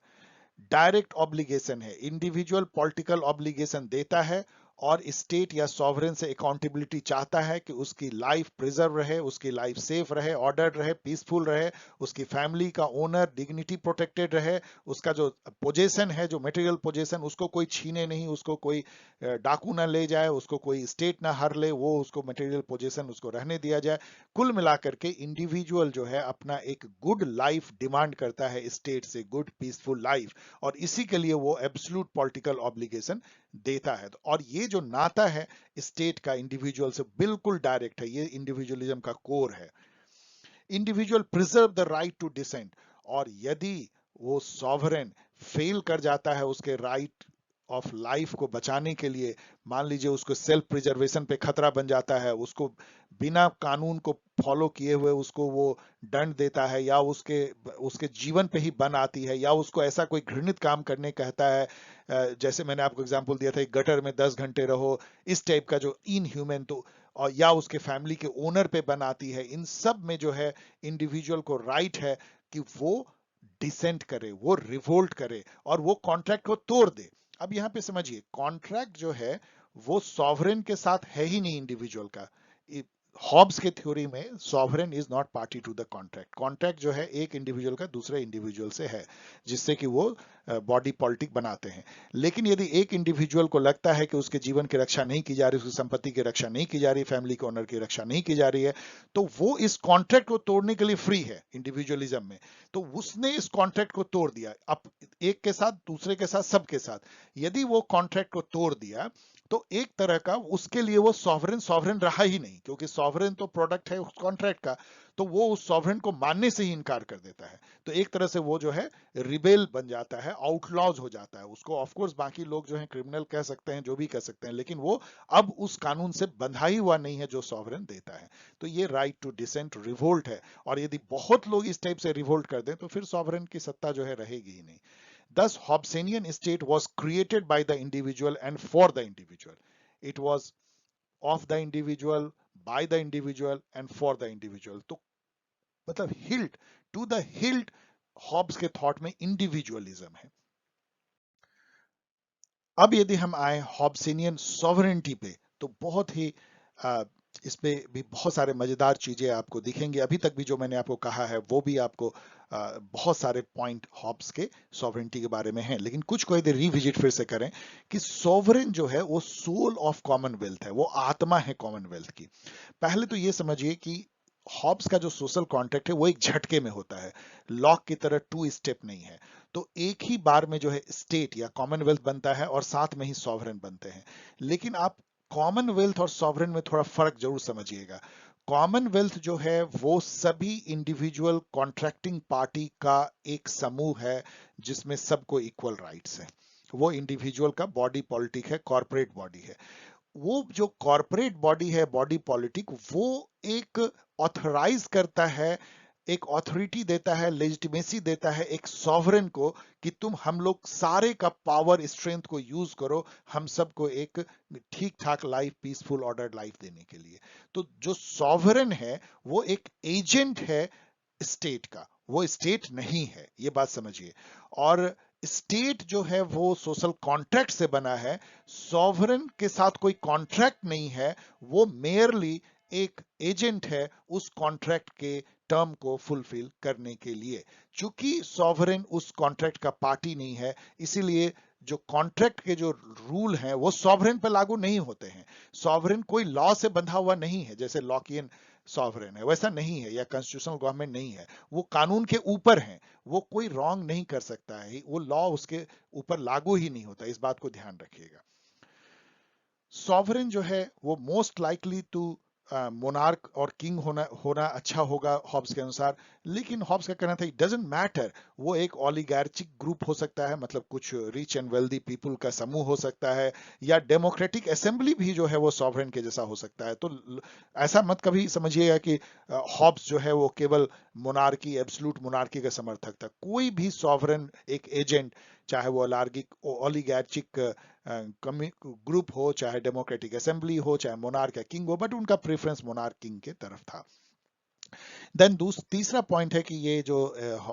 डायरेक्ट ऑब्लिगेशन है। इंडिविजुअल पॉलिटिकल ऑब्लिगेशन देता है, और स्टेट या सॉवरेन से अकाउंटेबिलिटी चाहता है कि उसकी लाइफ प्रिजर्व रहे, उसकी लाइफ सेफ रहे, ऑर्डर्ड रहे, पीसफुल रहे, उसकी फैमिली का ओनर डिग्निटी प्रोटेक्टेड रहे, उसका जो पोजेशन है, जो मटेरियल पोजेशन, उसको कोई छीने नहीं, उसको कोई डाकू ना ले जाए, उसको कोई स्टेट ना हर ले, वो उसको मटेरियल पोजेशन उसको रहने दिया जाए। कुल मिलाकर के इंडिविजुअल जो है अपना एक गुड लाइफ डिमांड करता है स्टेट से, गुड पीसफुल लाइफ, और इसी के लिए वो एब्सोल्यूट पॉलिटिकल ऑब्लिगेशन देता है। और ये जो नाता है स्टेट का इंडिविजुअल से बिल्कुल डायरेक्ट है, ये इंडिविजुअलिज्म का कोर है। Individual preserve the right to dissent, और यदि वो सॉवरेन फेल कर जाता है उसके राइट ऑफ लाइफ को बचाने के लिए, मान लीजिए उसको सेल्फ प्रिजर्वेशन पे खतरा बन जाता है, उसको बिना कानून को फॉलो किए हुए उसको वो दंड देता है, या उसके उसके जीवन पे ही बन आती है, या उसको ऐसा कोई घृणित काम करने कहता है, जैसे मैंने आपको एग्जांपल दिया था गटर में 10 घंटे रहो, इस टाइप का जो इनह्यूमन, तो और या उसके फैमिली के ओनर पे बन आती है, इन सब में जो है इंडिविजुअल को राइट है कि वो डिसेंट करे, वो रिवोल्ट करे, और वो कॉन्ट्रैक्ट को तोड़ दे। अब यहां पे समझिए, कॉन्ट्रैक्ट जो है वो सॉवरेन के साथ है ही नहीं इंडिविजुअल का। हॉब्स के थ्योरी में sovereign is not party to the contract. Contract जो है एक इंडिविजुअल का दूसरे इंडिविजुअल से है, जिससे कि वो बॉडी पॉलिटिक बनाते हैं। लेकिन यदि एक इंडिविजुअल को लगता है कि उसके जीवन की रक्षा नहीं की जा रही, उसकी संपत्ति की रक्षा नहीं की जा रही, फैमिली के ऑनर की रक्षा नहीं की जा रही है, तो वो इस कॉन्ट्रैक्ट को तोड़ने के लिए फ्री है इंडिविजुअलिज्म में। तो उसने इस कॉन्ट्रैक्ट को तोड़ दिया, अब एक के साथ, दूसरे के साथ, सबके साथ। यदि वो कॉन्ट्रैक्ट को तोड़ दिया तो एक तरह का उसके लिए वो सॉवरेन सॉवरेन रहा ही नहीं, क्योंकि सॉवरेन तो प्रोडक्ट है उस कॉन्ट्रैक्ट का, तो वो उस सॉवरेन को मानने से ही इनकार कर देता है। तो एक तरह से वो जो है रिबेल बन जाता है, आउटलॉज हो जाता है। उसको ऑफ कोर्स बाकी लोग जो है क्रिमिनल कह सकते हैं, जो भी कह सकते हैं, लेकिन वो अब उस कानून से बंधा ही हुआ नहीं है जो सॉवरेन देता है। तो ये राइट टू डिसेंट रिवोल्ट है, और यदि बहुत लोग इस टाइप से रिवोल्ट कर दें तो फिर सॉवरेन की सत्ता जो है रहेगी ही नहीं। Thus, Hobbesian state was created by the individual and for the individual. It was of the individual, by the individual and for the individual. तो मतलब hilt to the hilt Hobbes के थॉट में इंडिविजुअलिज्म है। अब यदि हम आए हॉब्सिनियन sovereignty पे, तो बहुत ही इस पे भी बहुत सारे मजेदार चीजें आपको दिखेंगी। अभी तक भी जो मैंने आपको कहा है वो भी आपको बहुत सारे पॉइंट हॉब्स के सॉवरेनिटी के बारे में हैं, लेकिन कुछ को यदि रिविजिट फिर से करें कि सॉवरेन जो है वो सोल ऑफ कॉमनवेल्थ है, वो आत्मा है कॉमनवेल्थ की। पहले तो ये समझिए कि हॉब्स का जो सोशल कॉन्ट्रैक्ट है वो एक झटके में होता है, लॉक की तरह टू स्टेप नहीं है। तो एक ही बार में जो है स्टेट या कॉमनवेल्थ बनता है और साथ में ही सॉवरेन बनते हैं। लेकिन आप कॉमनवेल्थ और सॉवरेन में थोड़ा फर्क जरूर समझिएगा। कॉमनवेल्थ जो है वो सभी इंडिविजुअल कॉन्ट्रैक्टिंग पार्टी का एक समूह है, जिसमें सबको इक्वल राइट्स है। वो इंडिविजुअल का बॉडी पॉलिटिक है, कॉर्पोरेट बॉडी है। वो जो कॉरपोरेट बॉडी है, बॉडी पॉलिटिक, वो एक ऑथराइज करता है, एक ऑथोरिटी देता है, लेजिटिमेसी देता है एक सॉवरेन को कि तुम हम लोग सारे का पावर स्ट्रेंथ को यूज करो हम सबको एक ठीक ठाक लाइफ, पीसफुल ऑर्डर लाइफ देने के लिए। तो जो सॉवरेन है वो एक एजेंट है स्टेट का, वो स्टेट नहीं है, ये बात समझिए। और स्टेट जो है वो सोशल कॉन्ट्रैक्ट से बना है, सॉवरेन के साथ कोई कॉन्ट्रैक्ट नहीं है, वो मेयरली एक एजेंट है उस कॉन्ट्रैक्ट के टर्म को फुलफिल करने के लिए। चूंकि सॉवरेन उस कॉन्ट्रैक्ट का पार्टी नहीं है, इसीलिए जो कॉन्ट्रैक्ट के जो रूल हैं वो सॉवरेन पर लागू नहीं होते हैं। सॉवरेन कोई लॉ से बंधा हुआ नहीं है, जैसे लॉकियन सॉवरेन है वैसा नहीं है, या कॉन्स्टिट्यूशनल गवर्नमेंट नहीं है। वो कानून के ऊपर है, वो कोई रॉन्ग नहीं कर सकता है, वो लॉ उसके ऊपर लागू ही नहीं होता, इस बात को ध्यान रखिएगा। सॉवरेन जो है वो मोस्ट लाइकली टू मोनार्क और किंग होना होना अच्छा होगा हॉब्स के अनुसार। लेकिन हॉब्स का कहना था इट डजंट मैटर, वो एक ओलिगार्चिक ग्रुप हो सकता है, मतलब कुछ रिच एंड वेल्दी पीपल का समूह हो सकता है, या डेमोक्रेटिक असेंबली भी जो है वो सॉवरेन के जैसा हो सकता है। तो ऐसा मत कभी समझिएगा कि हॉब्स जो है वो केवल मोनार्की, एब्सोल्यूट मोनार्की का समर्थक था। कोई भी सॉवरेन एक एजेंट, चाहे वो ओलिगार्चिक ग्रुप हो, चाहे डेमोक्रेटिक असेंबली हो, चाहे मोनार्क या किंग हो, बट उनका प्रेफरेंस मोनार्क किंग के तरफ था। देन तीसरा पॉइंट है कि ये जो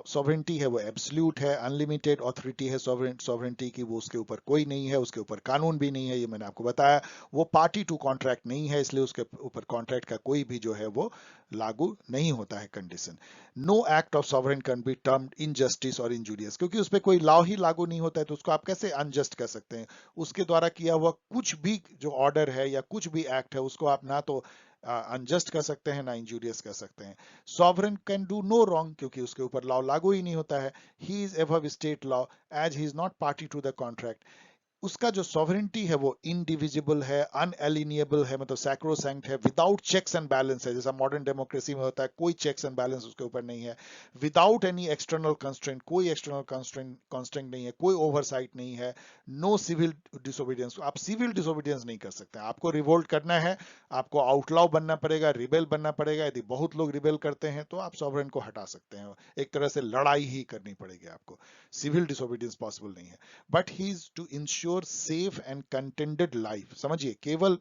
सॉवरेंटी है वो एब्सोल्यूट है, अनलिमिटेड ऑथोरिटी है सॉवरेंटी की, वो उसके ऊपर कोई नहीं है, उसके ऊपर कानून भी नहीं है, ये मैंने आपको बताया। वो पार्टी टू कॉन्ट्रैक्ट नहीं है, इसलिए उसके ऊपर कॉन्ट्रैक्ट का कोई भी जो है वो लागू नहीं होता है condition. No act of sovereign can be termed injustice और इंजूरियस, क्योंकि उस पर कोई लॉ ही लागू नहीं होता है, तो उसको आप कैसे अनजस्ट कर सकते हैं। उसके द्वारा किया हुआ कुछ भी जो ऑर्डर है या कुछ भी एक्ट है, उसको आप ना तो अनजस्ट कर सकते हैं ना इंजूरियस कर सकते हैं। Sovereign can do no wrong, क्योंकि उसके ऊपर लॉ लागू ही नहीं होता है। He is above state law as he is not party to the contract. उसका जो सॉवरेंटी है वो इनडिविजिबल है, अनएलिनिएबल है, मतलब सैक्रोसैंक्ट है, विदाउट चेक्स एंड बैलेंस है, जैसा मॉडर्न डेमोक्रेसी में होता है, कोई चेक्स एंड बैलेंस उसके ऊपर नहीं है। विदाउट एनी एक्सटर्नल कंस्ट्रेंट, कोई एक्सटर्नल कंस्ट्रेंट नहीं है, कोई ओवरसाइट नहीं है। नो सिविल डिसोबीडियंस, आप सिविल डिसोबीडियंस नहीं कर सकते। आपको रिवोल्ट करना है, आपको आउटलॉ बनना पड़ेगा, रिबेल बनना पड़ेगा। यदि बहुत लोग रिबेल करते हैं तो आप सॉवरेन को हटा सकते हैं, एक तरह से लड़ाई ही करनी पड़ेगी आपको, सिविल डिसोबीडियंस पॉसिबल नहीं है। But he is to ensure safe and contented life. समझिए, केवल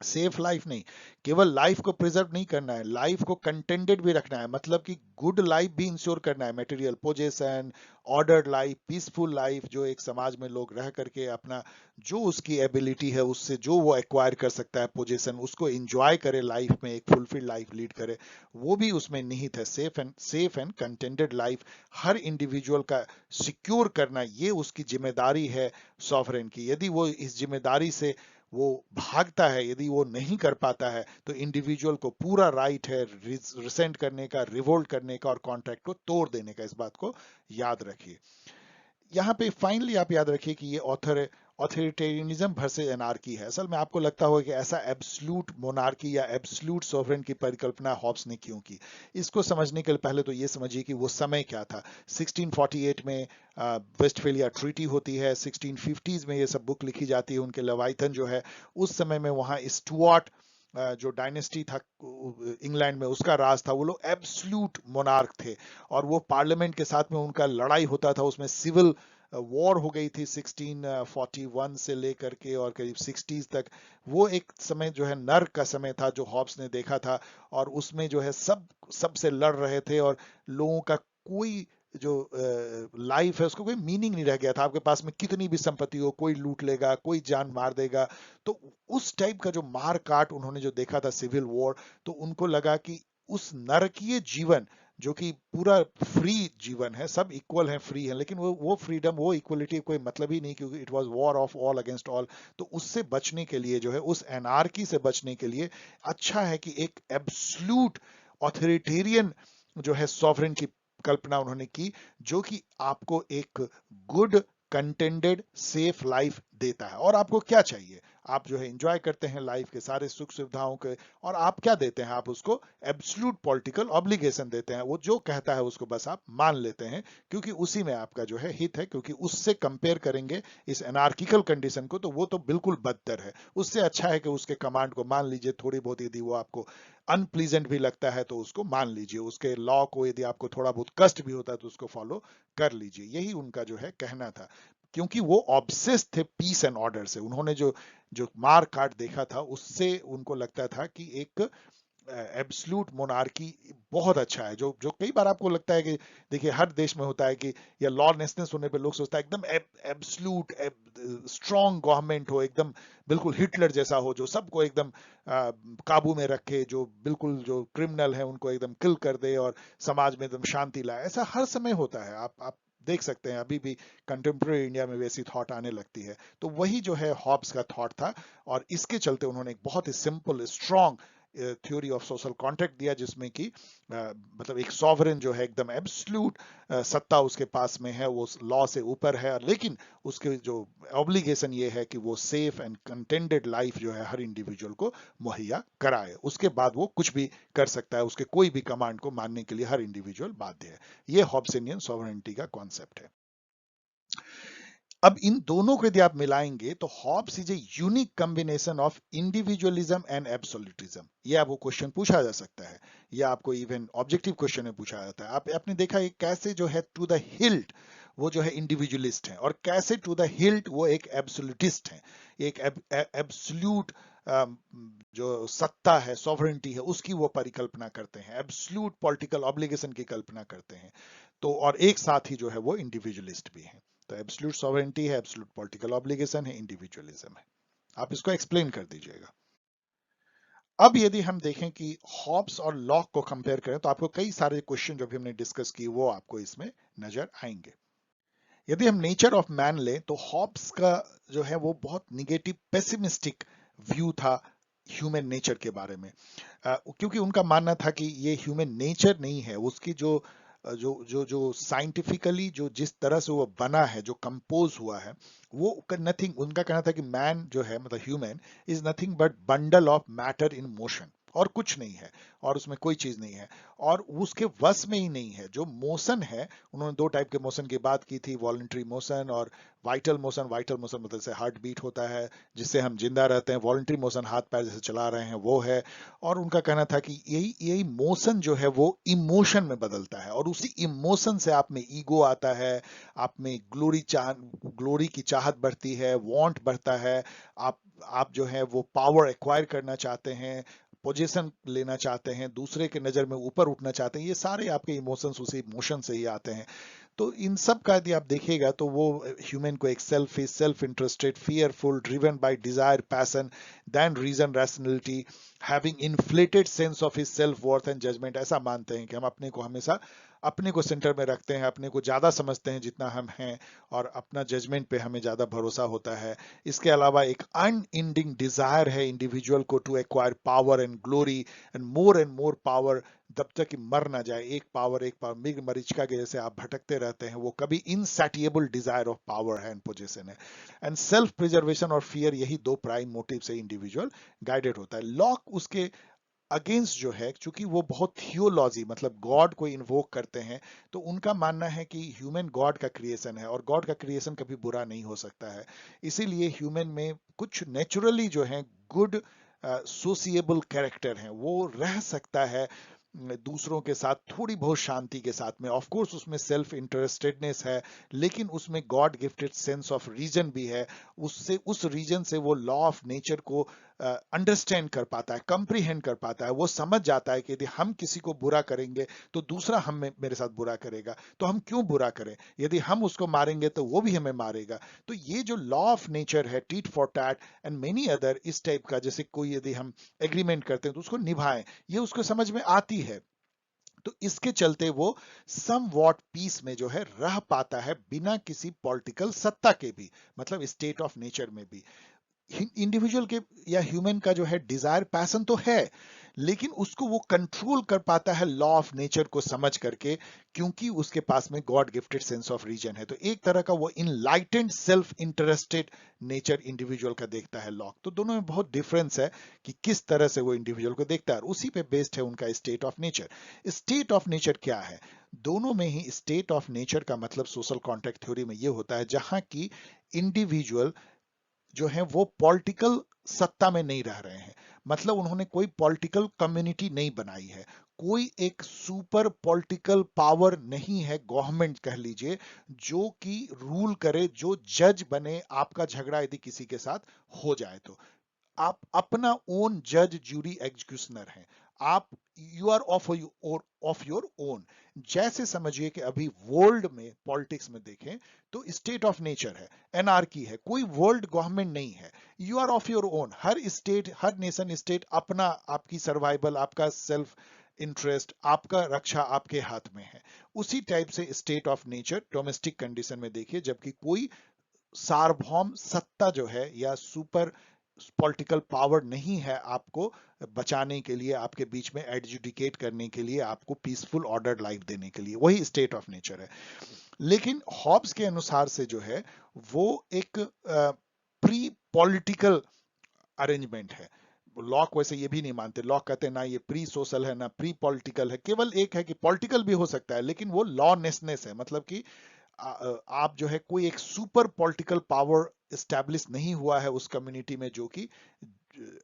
सेफ लाइफ नहीं, केवल लाइफ को प्रिजर्व नहीं करना है, लाइफ को कंटेंटेड भी रखना है, मतलब कि गुड लाइफ भी इंश्योर करना है, material possession, ordered life, peaceful life, जो एक समाज में लोग रह करके अपना जो उसकी एबिलिटी है उससे जो वो एक्वायर कर सकता है पोजेशन, उसको एंजॉय करे, लाइफ में एक फुलफिल्ड लाइफ लीड करे, वो भी उसमें निहित है। Safe and contented life her individual का सिक्योर करना, ये उसकी जिम्मेदारी है सॉवरेन की। यदि वो इस जिम्मेदारी से वो भागता है, यदि वो नहीं कर पाता है, तो इंडिविजुअल को पूरा राइट है रिसेंट करने का, रिवोल्ट करने का और कॉन्ट्रैक्ट को तोड़ देने का। इस बात को याद रखिए। यहाँ पे फाइनली आप याद रखिए कि ये ऑथोरिटेरियनिज्म वर्सेस एनार्की है। असल में आपको लगता होगा कि ऐसा एब्सोल्यूट मोनार्की या एब्सोल्यूट सॉवरेन की परिकल्पना हॉब्स ने क्यों की। इसको समझने के लिए पहले तो ये समझिए कि वो समय क्या था। 1648 में वेस्टफेलिया ट्रीटी होती है, 1650s में ये सब बुक लिखी जाती है, उनके लेवाइथन जो है, उस समय में वहाँ स्टुअर्ट जो डायनेस्टी था इंग्लैंड में, उसका राज था। वो लोग एब्सोल्यूट मोनार्क थे और वो पार्लियामेंट के साथ में उनका लड़ाई होता था, उसमें सिविल वॉर हो गई थी 1641 से लेकर के और करीब 60s तक। वो एक समय जो है नर्क का समय था जो हॉब्स ने देखा था, और उसमें जो है सबसे लड़ रहे थे और लोगों का कोई जो लाइफ है उसको कोई मीनिंग नहीं रह गया था। आपके पास में कितनी भी संपत्ति हो, कोई लूट लेगा, कोई जान मार देगा। तो उस टाइप का जो मार काट उन्होंने जो देखा था सिविल वॉर, तो उनको लगा कि उस नरकीय जीवन जो कि पूरा फ्री जीवन है, सब इक्वल हैं, फ्री हैं, लेकिन वो फ्रीडम, वो इक्वलिटी कोई मतलब ही नहीं, क्योंकि it was war of all against all. तो उससे बचने के लिए जो है, उस एनार्की से बचने के लिए अच्छा है कि एक एब्सोल्यूट ऑथोरिटेरियन जो है सॉवरेन की कल्पना उन्होंने की, जो कि आपको एक गुड कंटेंटेड सेफ लाइफ देता है। और आपको क्या चाहिए, आप जो है एंजॉय करते हैं लाइफ के सारे सुख सुविधाओं के, और आप क्या देते हैं, आप उसको एब्सोल्यूट पॉलिटिकल ऑब्लिगेशन देते हैं। वो जो कहता है उसको बस आप मान लेते हैं, क्योंकि उसी में आपका जो है हित है। क्योंकि उससे कंपेयर करेंगे इस एनार्किकल कंडीशन को, तो वो तो बिल्कुल बदतर है। उससे अच्छा है कि उसके कमांड को मान लीजिए, थोड़ी बहुत यदि वो आपको अनप्लीजेंट भी लगता है तो उसको मान लीजिए, उसके लॉ को यदि आपको थोड़ा बहुत कष्ट भी होता है तो उसको फॉलो कर लीजिए। यही उनका जो है कहना था, क्योंकि वो ऑब्सेस्ड थे पीस एंड ऑर्डर से। उन्होंने जो जो मार काट देखा था, उससे उनको लगता था कि एक एब्सलूट मोनार्की बहुत अच्छा है। जो जो कई बार आपको लगता है कि देखिए हर देश में होता है कि, या लॉलेसनेस होने पे लोग सोचता है एकदम एब्सलूट स्ट्रॉन्ग गवर्नमेंट हो, एकदम बिल्कुल हिटलर जैसा हो, जो सबको एकदम काबू में रखे, जो बिल्कुल जो क्रिमिनल है उनको एकदम किल कर दे और समाज में एकदम शांति लाए। ऐसा हर समय होता है, आप देख सकते हैं अभी भी कंटेम्प्रेरी इंडिया में वैसी थॉट आने लगती है। तो वही जो है हॉब्स का थॉट था, और इसके चलते उन्होंने एक बहुत ही simple strong theory of social contract दिया, जिसमें कि मतलब एक सॉवरेन जो है एकदम एब्सोल्यूट सत्ता उसके पास में है, वो लॉ से ऊपर है, लेकिन उसके जो ऑब्लिगेशन ये है कि वो सेफ एंड कंटेंटेड लाइफ जो है हर इंडिविजुअल को मुहैया कराए। उसके बाद वो कुछ भी कर सकता है, उसके कोई भी कमांड को मानने के लिए हर इंडिविजुअल बाध्य है। ये हॉब्सियन सॉवरेनिटी का कॉन्सेप्ट है। अब इन दोनों को यदि आप मिलाएंगे तो Hobbes is a unique combination of individualism and absolutism. ये आपको क्वेश्चन पूछा जा सकता है, या आपको इवन ऑब्जेक्टिव क्वेश्चन में पूछा जाता है। आपने देखा है कैसे जो है टू द हिल्ट वो जो है इंडिविजुअलिस्ट है, और कैसे टू द हिल्ट वो एक एब्सोल्यूटिस्ट है। एक एब्सोल्यूट जो सत्ता है, सॉवरेनिटी है, उसकी वो परिकल्पना करते हैं, एब्सोल्यूट पॉलिटिकल ऑब्लिगेशन की कल्पना करते हैं। तो और एक साथ ही जो है वो इंडिविजुअलिस्ट भी है। तो एब्सोल्यूट सॉवरेनिटी है, एब्सोल्यूट पॉलिटिकल ऑब्लिगेशन है, इंडिविजुअलिज्म है। आप इसको एक्सप्लेन कर दीजिएगा। अब यदि हम देखें कि हॉब्स और लॉक को कंपेयर करें, तो आपको कई सारे क्वेश्चन जो भी हमने डिस्कस किए वो आपको इसमें नजर आएंगे। यदि हम नेचर ऑफ मैन लें, तो हॉब्स का जो है वो बहुत निगेटिव पेसिमिस्टिक व्यू था ह्यूमन नेचर के बारे में। क्योंकि उनका मानना था कि ये ह्यूमन नेचर नहीं है, उसकी जो साइंटिफिकली जो जिस तरह से वो बना है, जो कंपोज हुआ है, वो नथिंग, उनका कहना था कि मैन जो है, मतलब human is nothing but bundle of matter in motion, और कुछ नहीं है, और उसमें कोई चीज नहीं है, और उसके वश में ही नहीं है। जो मोशन है, उन्होंने दो टाइप के मोशन की बात की थी, वॉलंटरी मोशन और वाइटल मोशन। वाइटल मोशन मतलब से हार्ट बीट होता है, जिससे हम जिंदा रहते हैं। वॉलंटरी मोशन हाथ पैर जैसे चला रहे हैं, वो है। और उनका कहना था कि यही यही मोशन जो है वो इमोशन में बदलता है, और उसी इमोशन से आप में ईगो आता है, आप में ग्लोरी की चाहत बढ़ती है, वांट बढ़ता है, आप आप जो है वो पावर एक्वायर करना चाहते हैं, पोजीशन लेना चाहते हैं, दूसरे के नजर में ऊपर उठना चाहते हैं, ये सारे आपके इमोशंस उसी इमोशन से ही आते हैं। तो इन सब का यदि आप देखिएगा तो वो ह्यूमन को एक selfish, self interested, fearful, driven by desire, passion than reason, rationality, having inflated sense of his self worth and judgement, ऐसा मानते हैं कि हम अपने को हमेशा अपने को सेंटर में रखते हैं, अपने को ज्यादा समझते हैं जितना हम हैं, और अपना जजमेंट पे हमें ज्यादा भरोसा होता है। इसके अलावा एक अनएंडिंग डिजायर है इंडिविजुअल को to acquire power and glory and more power, जब तक कि मर ना जाए। एक पावर मृग मरीचिका के जैसे आप भटकते रहते हैं, वो कभी इनसैटिएबल डिजायर ऑफ पावर है एंड पोजीशन है। एंड सेल्फ प्रिजर्वेशन और फियर, यही दो प्राइम मोटिव से इंडिविजुअल गाइडेड होता है। लॉक उसके अगेंस्ट जो है, क्योंकि वो बहुत थियोलॉजी मतलब गॉड को इन्वोक करते हैं, तो उनका मानना है कि ह्यूमन गॉड का क्रिएशन है और गॉड का क्रिएशन कभी बुरा नहीं हो सकता है। इसीलिए ह्यूमन में कुछ नेचुरली जो है गुड सोसिएबल कैरेक्टर हैं, वो रह सकता है दूसरों के साथ थोड़ी बहुत शांति के साथ में। ऑफ कोर्स उसमें सेल्फ इंटरेस्टेडनेस है, लेकिन उसमें God gifted sense of reason भी है। उससे उस रीजन से वो लॉ ऑफ नेचर को अंडरस्टैंड कर पाता है, कंप्रीहेंड कर पाता है। वो समझ जाता है कि यदि हम किसी को बुरा करेंगे तो दूसरा हम मेरे साथ बुरा करेगा, तो हम क्यों बुरा करें, यदि हम उसको मारेंगे तो वो भी हमें मारेगा। तो ये जो लॉ ऑफ नेचर है, tit for tat and many other इस टाइप का, जैसे कोई यदि हम एग्रीमेंट करते हैं तो उसको निभाएं, ये उसको समझ में आती है। तो इसके चलते वो सम वॉट पीस में जो है रह पाता है, बिना किसी पॉलिटिकल सत्ता के भी, मतलब स्टेट ऑफ नेचर में भी। इंडिविजुअल के या ह्यूमन का जो है डिजायर पैशन तो है, लेकिन उसको वो कंट्रोल कर पाता है लॉ ऑफ नेचर को समझ करके, क्योंकि उसके पास में God gifted sense of reason है। तो एक तरह का वो enlightened self interested nature individual का देखता है लॉक। तो दोनों में बहुत डिफरेंस है कि किस तरह से वो इंडिविजुअल को देखता है, और उसी पे बेस्ड है उनका state of nature. State of nature क्या है? दोनों में ही स्टेट ऑफ नेचर का मतलब सोशल कॉन्ट्रैक्ट थ्योरी में ये होता है जहां की इंडिविजुअल जो है वो पॉलिटिकल सत्ता में नहीं रह रहे हैं, मतलब उन्होंने कोई पॉलिटिकल कम्युनिटी नहीं बनाई है, कोई एक सुपर पॉलिटिकल पावर नहीं है, गवर्नमेंट कह लीजिए, जो कि रूल करे, जो जज बने आपका झगड़ा यदि किसी के साथ हो जाए तो। आप अपना ओन जज, जूरी, एग्जीक्यूशनर हैं आप। You are of your own. जैसे समझिए कि अभी वर्ल्ड में पॉलिटिक्स में देखें तो स्टेट ऑफ नेचर है, एनआरकी है, कोई वर्ल्ड गवर्नमेंट नहीं है। You are of your own. हर स्टेट, हर नेशन स्टेट अपना, आपकी सर्वाइवल, आपका सेल्फ इंटरेस्ट, आपका रक्षा आपके हाथ में है। उसी टाइप से state of nature domestic condition में देखिए, जबकि कोई सार्वभौम सत्ता जो है या सुपर पॉलिटिकल पावर नहीं है आपको बचाने के लिए, आपके बीच में एडजुडिकेट करने के लिए, आपको पीसफुल ऑर्डर लाइफ देने के लिए, वही स्टेट ऑफ नेचर है। लेकिन हॉब्स के अनुसार से जो है वो एक प्री पॉलिटिकल अरेंजमेंट है। लॉक वैसे ये भी नहीं मानते, लॉक कहते हैं ना ये प्री सोशल है ना प्री पॉलिटिकल है, केवल एक है कि पॉलिटिकल भी हो सकता है, लेकिन वो लॉनेसनेस है, मतलब कि आप जो है कोई एक सुपर पॉलिटिकल पावर स्टैब्लिश नहीं हुआ है उस कम्युनिटी में जो कि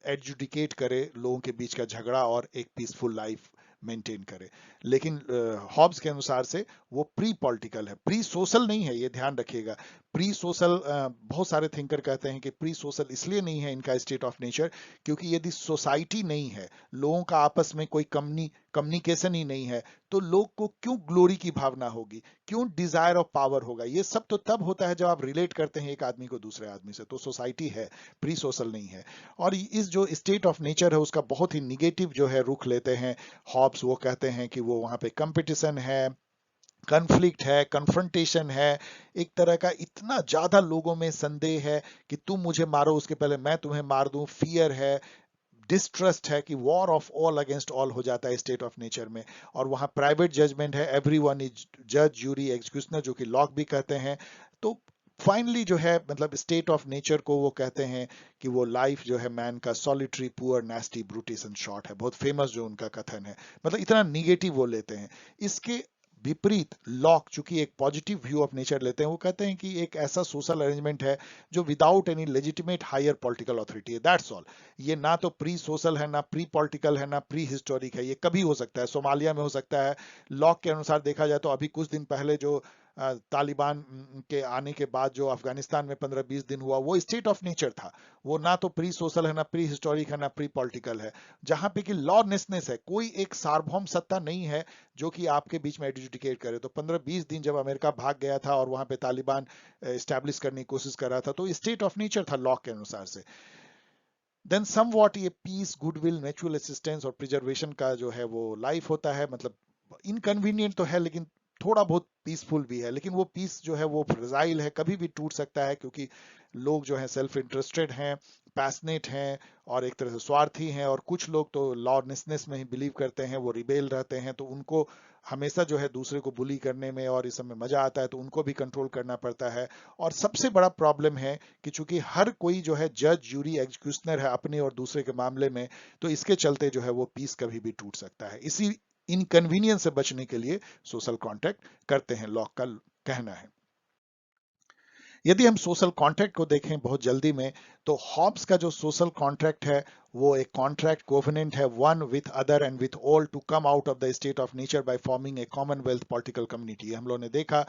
एडजुडिकेट करे लोगों के बीच का झगड़ा और एक पीसफुल लाइफ मेंटेन करे। लेकिन हॉब्स के अनुसार से वो प्री पॉलिटिकल है, प्री सोशल नहीं है, ये ध्यान रखिएगा। प्री सोशल, बहुत सारे थिंकर कहते हैं कि प्री सोशल इसलिए नहीं है इनका स्टेट ऑफ नेचर, क्योंकि यदि सोसाइटी नहीं है, लोगों का आपस में कोई कम्युनिकेशन ही नहीं है, तो लोग को क्यों ग्लोरी की भावना होगी, क्यों डिजायर ऑफ पावर होगा? ये सब तो तब होता है जब आप रिलेट करते हैं एक आदमी को दूसरे आदमी से, तो सोसाइटी है, प्री सोशल नहीं है। और इस जो स्टेट ऑफ नेचर है उसका बहुत ही निगेटिव जो है रुख लेते हैं हॉब्स। वो कहते हैं कि वो वहां पे कंपटीशन है, कन्फ्लिक्ट है, कन्फ्रंटेशन है, एक तरह का इतना ज्यादा लोगों में संदेह है कि तुम मुझे मारो उसके पहले मैं तुम्हें मार दूं, फियर है, डिस्ट्रस्ट है, कि war of all against all हो जाता है स्टेट ऑफ नेचर में। और वहां प्राइवेट जजमेंट है, एवरीवन इज जज, जूरी, एग्जीक्यूशनर, जो कि लॉक भी कहते हैं। तो फाइनली जो है मतलब स्टेट ऑफ नेचर को वो कहते हैं कि वो लाइफ जो है मैन का solitary, poor, nasty, brutish and short है। बहुत फेमस जो उनका कथन है, मतलब इतना निगेटिव वो लेते हैं। इसके विपरीत लॉक चूंकि एक पॉजिटिव व्यू ऑफ नेचर लेते हैं, वो कहते हैं कि एक ऐसा सोशल अरेंजमेंट है जो without any legitimate higher political authority है, दैट्स ऑल। ये ना तो प्री सोशल है, ना प्री पॉलिटिकल है, ना प्री हिस्टोरिक है, ये कभी हो सकता है, सोमालिया में हो सकता है। लॉक के अनुसार देखा जाए तो अभी कुछ दिन पहले जो तालिबान के आने के बाद जो अफगानिस्तान में 15-20 दिन हुआ, वो स्टेट ऑफ नेचर था। वो ना तो प्री सोशल है, ना प्री हिस्टोरिक है, ना प्री पॉलिटिकल है, जहां पे कि लॉलेसनेस है, कोई एक सार्वभौम सत्ता नहीं है जो कि आपके बीच में एडजुडिकेट करे। तो 15-20 दिन जब अमेरिका भाग गया था और वहां पे तालिबान एस्टेब्लिश करने की कोशिश कर रहा था, तो स्टेट ऑफ नेचर था लॉ के अनुसार से। देन सम वॉट ये पीस, गुडविल, नेचुरल असिस्टेंस और प्रिजर्वेशन का जो है वो लाइफ होता है। मतलब इनकन्वीनियंट तो है, लेकिन थोड़ा बहुत पीसफुल भी है। लेकिन वो पीस जो है वो फ्रेजाइल है, कभी भी टूट सकता है, क्योंकि लोग जो है सेल्फ इंटरेस्टेड हैं, पैशनेट हैं, और एक तरह से स्वार्थी हैं। और कुछ लोग तो लॉलेसनेस में ही बिलीव करते हैं, वो रिबेल रहते हैं, तो उनको हमेशा जो है दूसरे को बुली करने में और इस सब में मजा आता है, तो उनको भी कंट्रोल करना पड़ता है। और सबसे बड़ा प्रॉब्लम है कि चूंकि हर कोई जो है जज, जूरी, एग्जीक्यूशनर है अपने और दूसरे के मामले में, तो इसके चलते जो है वो पीस कभी भी टूट सकता है। इसी इनकन्वीनियंस से बचने के लिए सोशल कॉन्ट्रैक्ट करते हैं, लॉक का कहना है। यदि हम सोशल कॉन्ट्रैक्ट को देखें बहुत जल्दी में, तो हॉब्स का जो सोशल कॉन्ट्रैक्ट है वो एक कॉन्ट्रैक्ट कोवेनेंट है, one with other and with all, to come out of the state of nature by forming a commonwealth political community. हम लोगों ने देखा,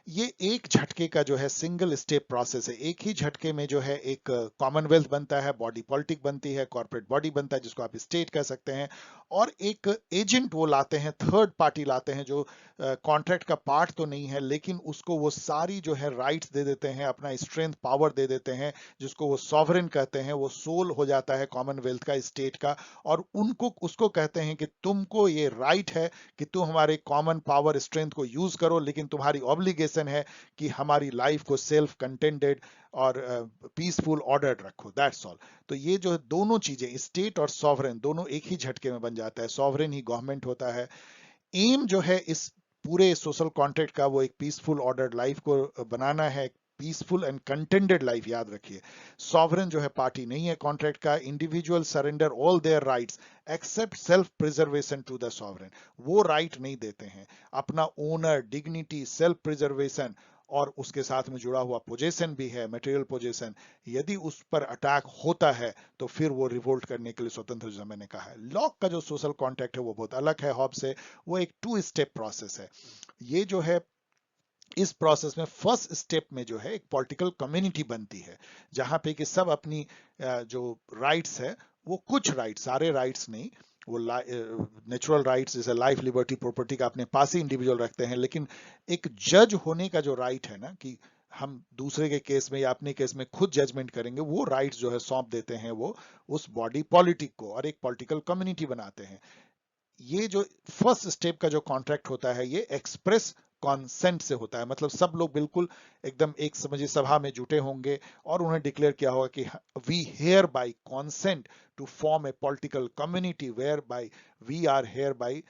ये एक झटके का जो है सिंगल स्टेप प्रोसेस है। एक ही झटके में जो है एक कॉमनवेल्थ बनता है, बॉडी पॉलिटिक बनती है, कॉर्पोरेट बॉडी बनता है जिसको आप स्टेट कह सकते हैं, और एक एजेंट वो लाते हैं, थर्ड पार्टी लाते हैं, जो कॉन्ट्रैक्ट का पार्ट तो नहीं है, लेकिन उसको वो सारी जो है राइट्स दे देते हैं, अपना स्ट्रेंथ, पावर दे देते हैं, जिसको वो सॉवरेन कहते हैं। वो सोल हो जाता है कॉमनवेल्थ का, स्टेट का, और उनको उसको कहते हैं कि तुमको ये राइट है कि तुम हमारे कॉमन पावर, स्ट्रेंथ को यूज करो, लेकिन तुम्हारी ऑब्लिगेशन है कि हमारी लाइफ को सेल्फ कंटेंटेड और पीसफुल ऑर्डर रखो, दैट्स ऑल। तो ये जो दोनों चीजें, स्टेट और सॉवरेन, दोनों एक ही झटके में बन जाता है। सॉवरेन ही गवर्नमेंट होता है। एम जो है इस पूरे सोशल कॉन्ट्रैक्ट का, वो एक पीसफुल ऑर्डर लाइफ को बनाना है, पीसफुल एंड कंटेंटेड लाइफ, याद रखिए। सॉवरेन जो है पार्टी नहीं है कॉन्ट्रैक्ट का। Individual surrender all their rights except self preservation to the sovereign, वो राइट नहीं देते हैं। अपना ओनर, डिग्निटी, सेल्फ प्रिजर्वेशन और उसके साथ में जुड़ा हुआ पोजेशन भी है, मटेरियल पोजेशन, यदि उस पर अटैक होता है तो फिर वो रिवोल्ट करने के लिए स्वतंत्र, जो मैंने कहा है। लॉक का जो सोशल कॉन्ट्रैक्ट है वो बहुत अलग है हॉब से। वो एक 2 स्टेप प्रोसेस है। ये जो है, इस प्रोसेस में फर्स्ट स्टेप में जो है एक पॉलिटिकल कम्युनिटी बनती है, जहां पे कि सब अपनी जो राइट्स है, वो कुछ राइट्स, सारे राइट्स नहीं, वो नेचुरल राइट्स जैसे लाइफ, लिबर्टी, प्रॉपर्टी का अपने पास ही इंडिविजुअल रखते हैं, लेकिन एक जज होने का जो राइट है ना, कि हम दूसरे के केस में या अपने केस में खुद जजमेंट करेंगे, वो राइट्स जो है सौंप देते हैं वो उस बॉडी पॉलिटिक को, और एक पॉलिटिकल कम्युनिटी बनाते हैं। ये जो फर्स्ट स्टेप का जो कॉन्ट्रैक्ट होता है, ये एक्सप्रेस कॉन्सेंट से होता है। मतलब सब लोग बिल्कुल एकदम एक समझिए सभा में जुटे होंगे, और उन्हें डिक्लेयर किया होगा कि we hereby consent to form a political community whereby we are hereby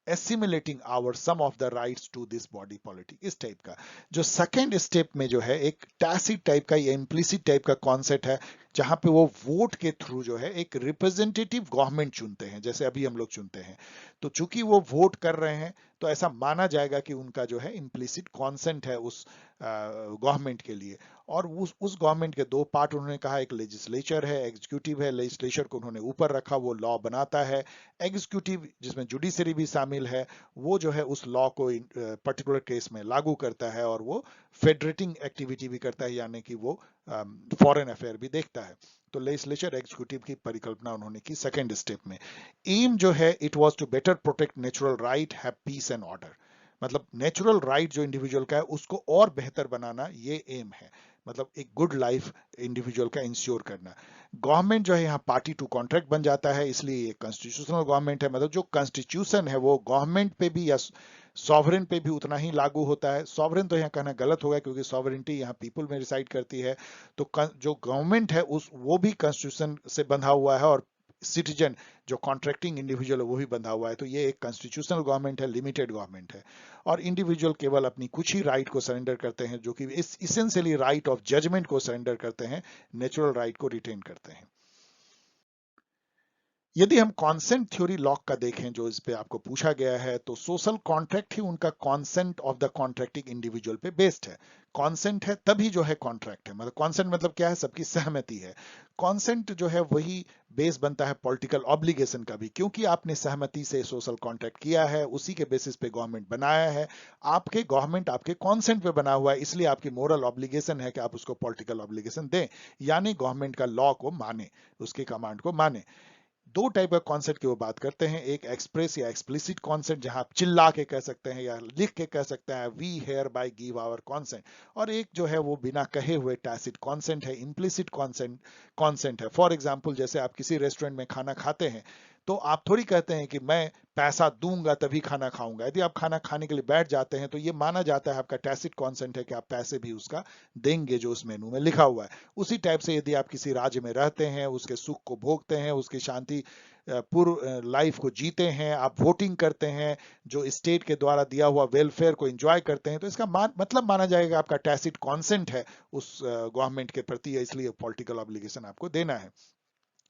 assimilating our some of the rights to this body politic, इस टाइप का। जो सेकेंड स्टेप में जो है एक टैसिट टाइप का या इम्प्लिसिट टाइप का कॉन्सेप्ट है, जहां पे वो वोट के थ्रू जो है एक रिप्रेजेंटेटिव गवर्नमेंट चुनते हैं, जैसे अभी हम लोग चुनते हैं। तो चूंकि वो वोट कर रहे हैं, तो ऐसा माना जाएगा कि उनका जो है इम्प्लिसिट कॉन्सेंट है उस गवर्नमेंट के लिए। और उस गवर्नमेंट के दो पार्ट उन्होंने कहा, एक लेजिस्लेचर है, एग्जीक्यूटिव है। लेजिस्लेचर को उन्होंने ऊपर रखा, वो लॉ बनाता है। एग्जीक्यूटिव, जिसमें जुडिशरी भी शामिल है, वो जो है उस लॉ को पर्टिकुलर केस में लागू करता है, और वो फेडरेटिंग एक्टिविटी भी करता है, यानी कि वो फॉरेन अफेयर भी देखता है। तो लेजिस्लेचर, एग्जीक्यूटिव की परिकल्पना उन्होंने की सेकेंड स्टेप में। एम जो है, it was to better protect natural right, have peace and order. मतलब नेचुरल राइट जो इंडिविजुअल का है उसको और बेहतर बनाना, ये एम है। मतलब एक गुड लाइफ इंडिविजुअल का इंश्योर करना। गवर्नमेंट जो है यहाँ पार्टी टू कॉन्ट्रैक्ट बन जाता है, इसलिए ये कॉन्स्टिट्यूशनल गवर्नमेंट है। मतलब जो कॉन्स्टिट्यूशन है वो गवर्नमेंट पे भी या सॉवरेन पे भी उतना ही लागू होता है। सॉवरेन तो यहाँ कहना गलत होगा, क्योंकि सॉवरेनिटी यहाँ पीपल में रिसाइड करती है। तो जो गवर्नमेंट है उस वो भी कॉन्स्टिट्यूशन से बंधा हुआ है, और सिटीजन जो कॉन्ट्रैक्टिंग इंडिविजुअल है वो भी बंधा हुआ है। तो ये एक कॉन्स्टिट्यूशनल गवर्नमेंट है, लिमिटेड गवर्नमेंट है। और इंडिविजुअल केवल अपनी कुछ ही राइट को सरेंडर करते हैं, जो कि इस इसेंशियली राइट ऑफ जजमेंट को सरेंडर करते हैं, नेचुरल राइट को रिटेन करते हैं। यदि हम कॉन्सेंट थ्योरी लॉक का देखें जो इस पे आपको पूछा गया है, तो सोशल कॉन्ट्रैक्ट ही उनका consent of the contracting individual पे बेस्ड है। कॉन्सेंट है तभी जो है कॉन्ट्रैक्ट है, मतलब कॉन्सेंट मतलब क्या है, सबकी सहमति है। कॉन्सेंट जो है वही बेस बनता है पॉलिटिकल ऑब्लिगेशन का भी, क्योंकि आपने सहमति से सोशल कॉन्ट्रैक्ट किया है, उसी के बेसिस पे गवर्नमेंट बनाया है। आपके गवर्नमेंट आपके कॉन्सेंट पे बना हुआ है, इसलिए आपकी मोरल ऑब्लिगेशन है कि आप उसको पॉलिटिकल ऑब्लिगेशन दें, यानी गवर्नमेंट का लॉ को माने, उसके कमांड को माने। दो टाइप का कॉन्सेप्ट की वो बात करते हैं, एक एक्सप्रेस या एक्सप्लिसिट कॉन्सेप्ट जहां आप चिल्ला के कह सकते हैं या लिख के कह सकते हैं we hereby give our consent, और एक जो है वो बिना कहे हुए टैसिट कॉन्सेंट है, इम्प्लिसिट कॉन्सेंट कॉन्सेंट है। फॉर एग्जाम्पल, जैसे आप किसी रेस्टोरेंट में खाना खाते हैं, तो आप थोड़ी कहते हैं कि मैं पैसा दूंगा तभी खाना खाऊंगा। यदि आप खाना खाने के लिए बैठ जाते हैं तो ये माना जाता है आपका टैसिट कॉन्सेंट है कि आप पैसे भी उसका देंगे जो उस मेनू में लिखा हुआ है। उसी टाइप से यदि आप किसी राज्य में रहते हैं, उसके सुख को भोगते हैं, उसकी शांति पूर्व लाइफ को जीते हैं, आप वोटिंग करते हैं, जो स्टेट के द्वारा दिया हुआ वेलफेयर को एंजॉय करते हैं, तो इसका मतलब माना जाएगा आपका टैसिट कॉन्सेंट है उस गवर्नमेंट के प्रति, इसलिए पॉलिटिकल ऑब्लिगेशन आपको देना है।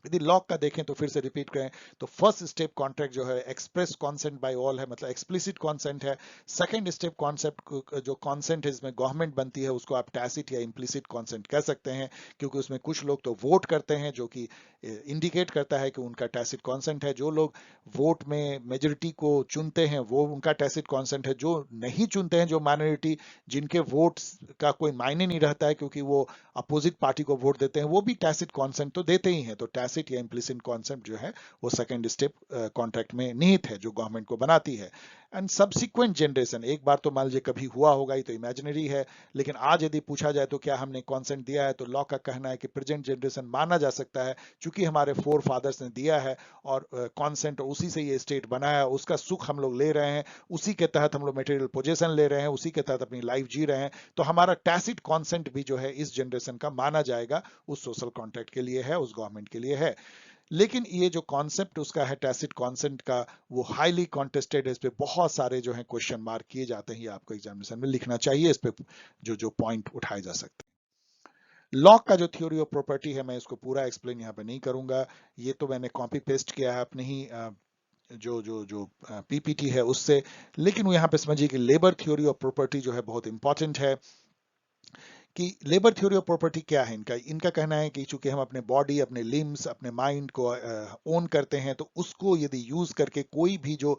यदि लॉक का देखें तो फिर से रिपीट करें, तो फर्स्ट स्टेप कॉन्ट्रैक्ट जो है एक्सप्रेस कॉन्सेंट बाय ऑल है, मतलब एक्सप्लिसिट कॉन्सेंट है। सेकंड स्टेप कॉन्सेप्ट जो कॉन्सेंट है इसमें गवर्नमेंट बनती है, उसको आप टैसिट या इम्प्लिसिट कॉन्सेंट कह सकते हैं, क्योंकि उसमें कुछ लोग तो वोट करते हैं जो कि इंडिकेट करता है कि उनका टैसिट कॉन्सेंट है। जो लोग वोट में मेजोरिटी को चुनते हैं वो उनका टैसिट कॉन्सेंट है। जो नहीं चुनते हैं, जो माइनॉरिटी, जिनके वोट का कोई मायने नहीं रहता है क्योंकि वो अपोजिट पार्टी को वोट देते हैं, वो भी टैसिट कॉन्सेंट तो देते ही हैं। तो टैसिट या इम्प्लिसिट कॉन्सेंट जो है वो सेकंड स्टेप कॉन्ट्रैक्ट में निहित है जो गवर्नमेंट को बनाती है। एंड सब्सिक्वेंट जनरेशन, एक बार तो मान लीजिए कभी हुआ होगा, ये तो इमेजिनरी है, लेकिन आज यदि पूछा जाए तो क्या हमने कॉन्सेंट दिया है, तो लॉ का कहना है कि प्रेजेंट जनरेशन माना जा सकता है, चूंकि हमारे फोर फादर्स ने दिया है और कॉन्सेंट उसी से ये स्टेट बना है, उसका सुख हम लोग ले रहे हैं, उसी के तहत हम लोग मटेरियल पोजेशन ले रहे हैं, उसी के तहत अपनी लाइफ जी रहे हैं, तो हमारा टैसिट कॉन्सेंट भी जो है इस जनरेशन का माना जाएगा, उस सोशल कॉन्ट्रैक्ट के लिए है, उस गवर्नमेंट के लिए है। लेकिन ये जो कॉन्सेप्ट उसका है टैसिट कॉन्सेंट का, वो हाईली कॉन्टेस्टेड है, इस पे बहुत सारे जो है क्वेश्चन मार्क किए जाते हैं, ये आपको एग्जामिनेशन में लिखना चाहिए, इस पे जो जो पॉइंट उठाए जा सकते हैं। लॉक का जो थ्योरी ऑफ प्रॉपर्टी है, मैं इसको पूरा एक्सप्लेन यहाँ पे नहीं करूंगा, ये तो मैंने कॉपी पेस्ट किया है अपने ही जो जो जो पीपीटी है उससे। लेकिन वो यहाँ पे समझिए कि लेबर थ्योरी ऑफ प्रॉपर्टी जो है बहुत इंपॉर्टेंट है। कि लेबर थ्योरी ऑफ प्रॉपर्टी क्या है इनका, इनका कहना है कि चूंकि हम अपने बॉडी, अपने लिम्स, अपने माइंड को ओन करते हैं, तो उसको यदि यूज करके कोई भी जो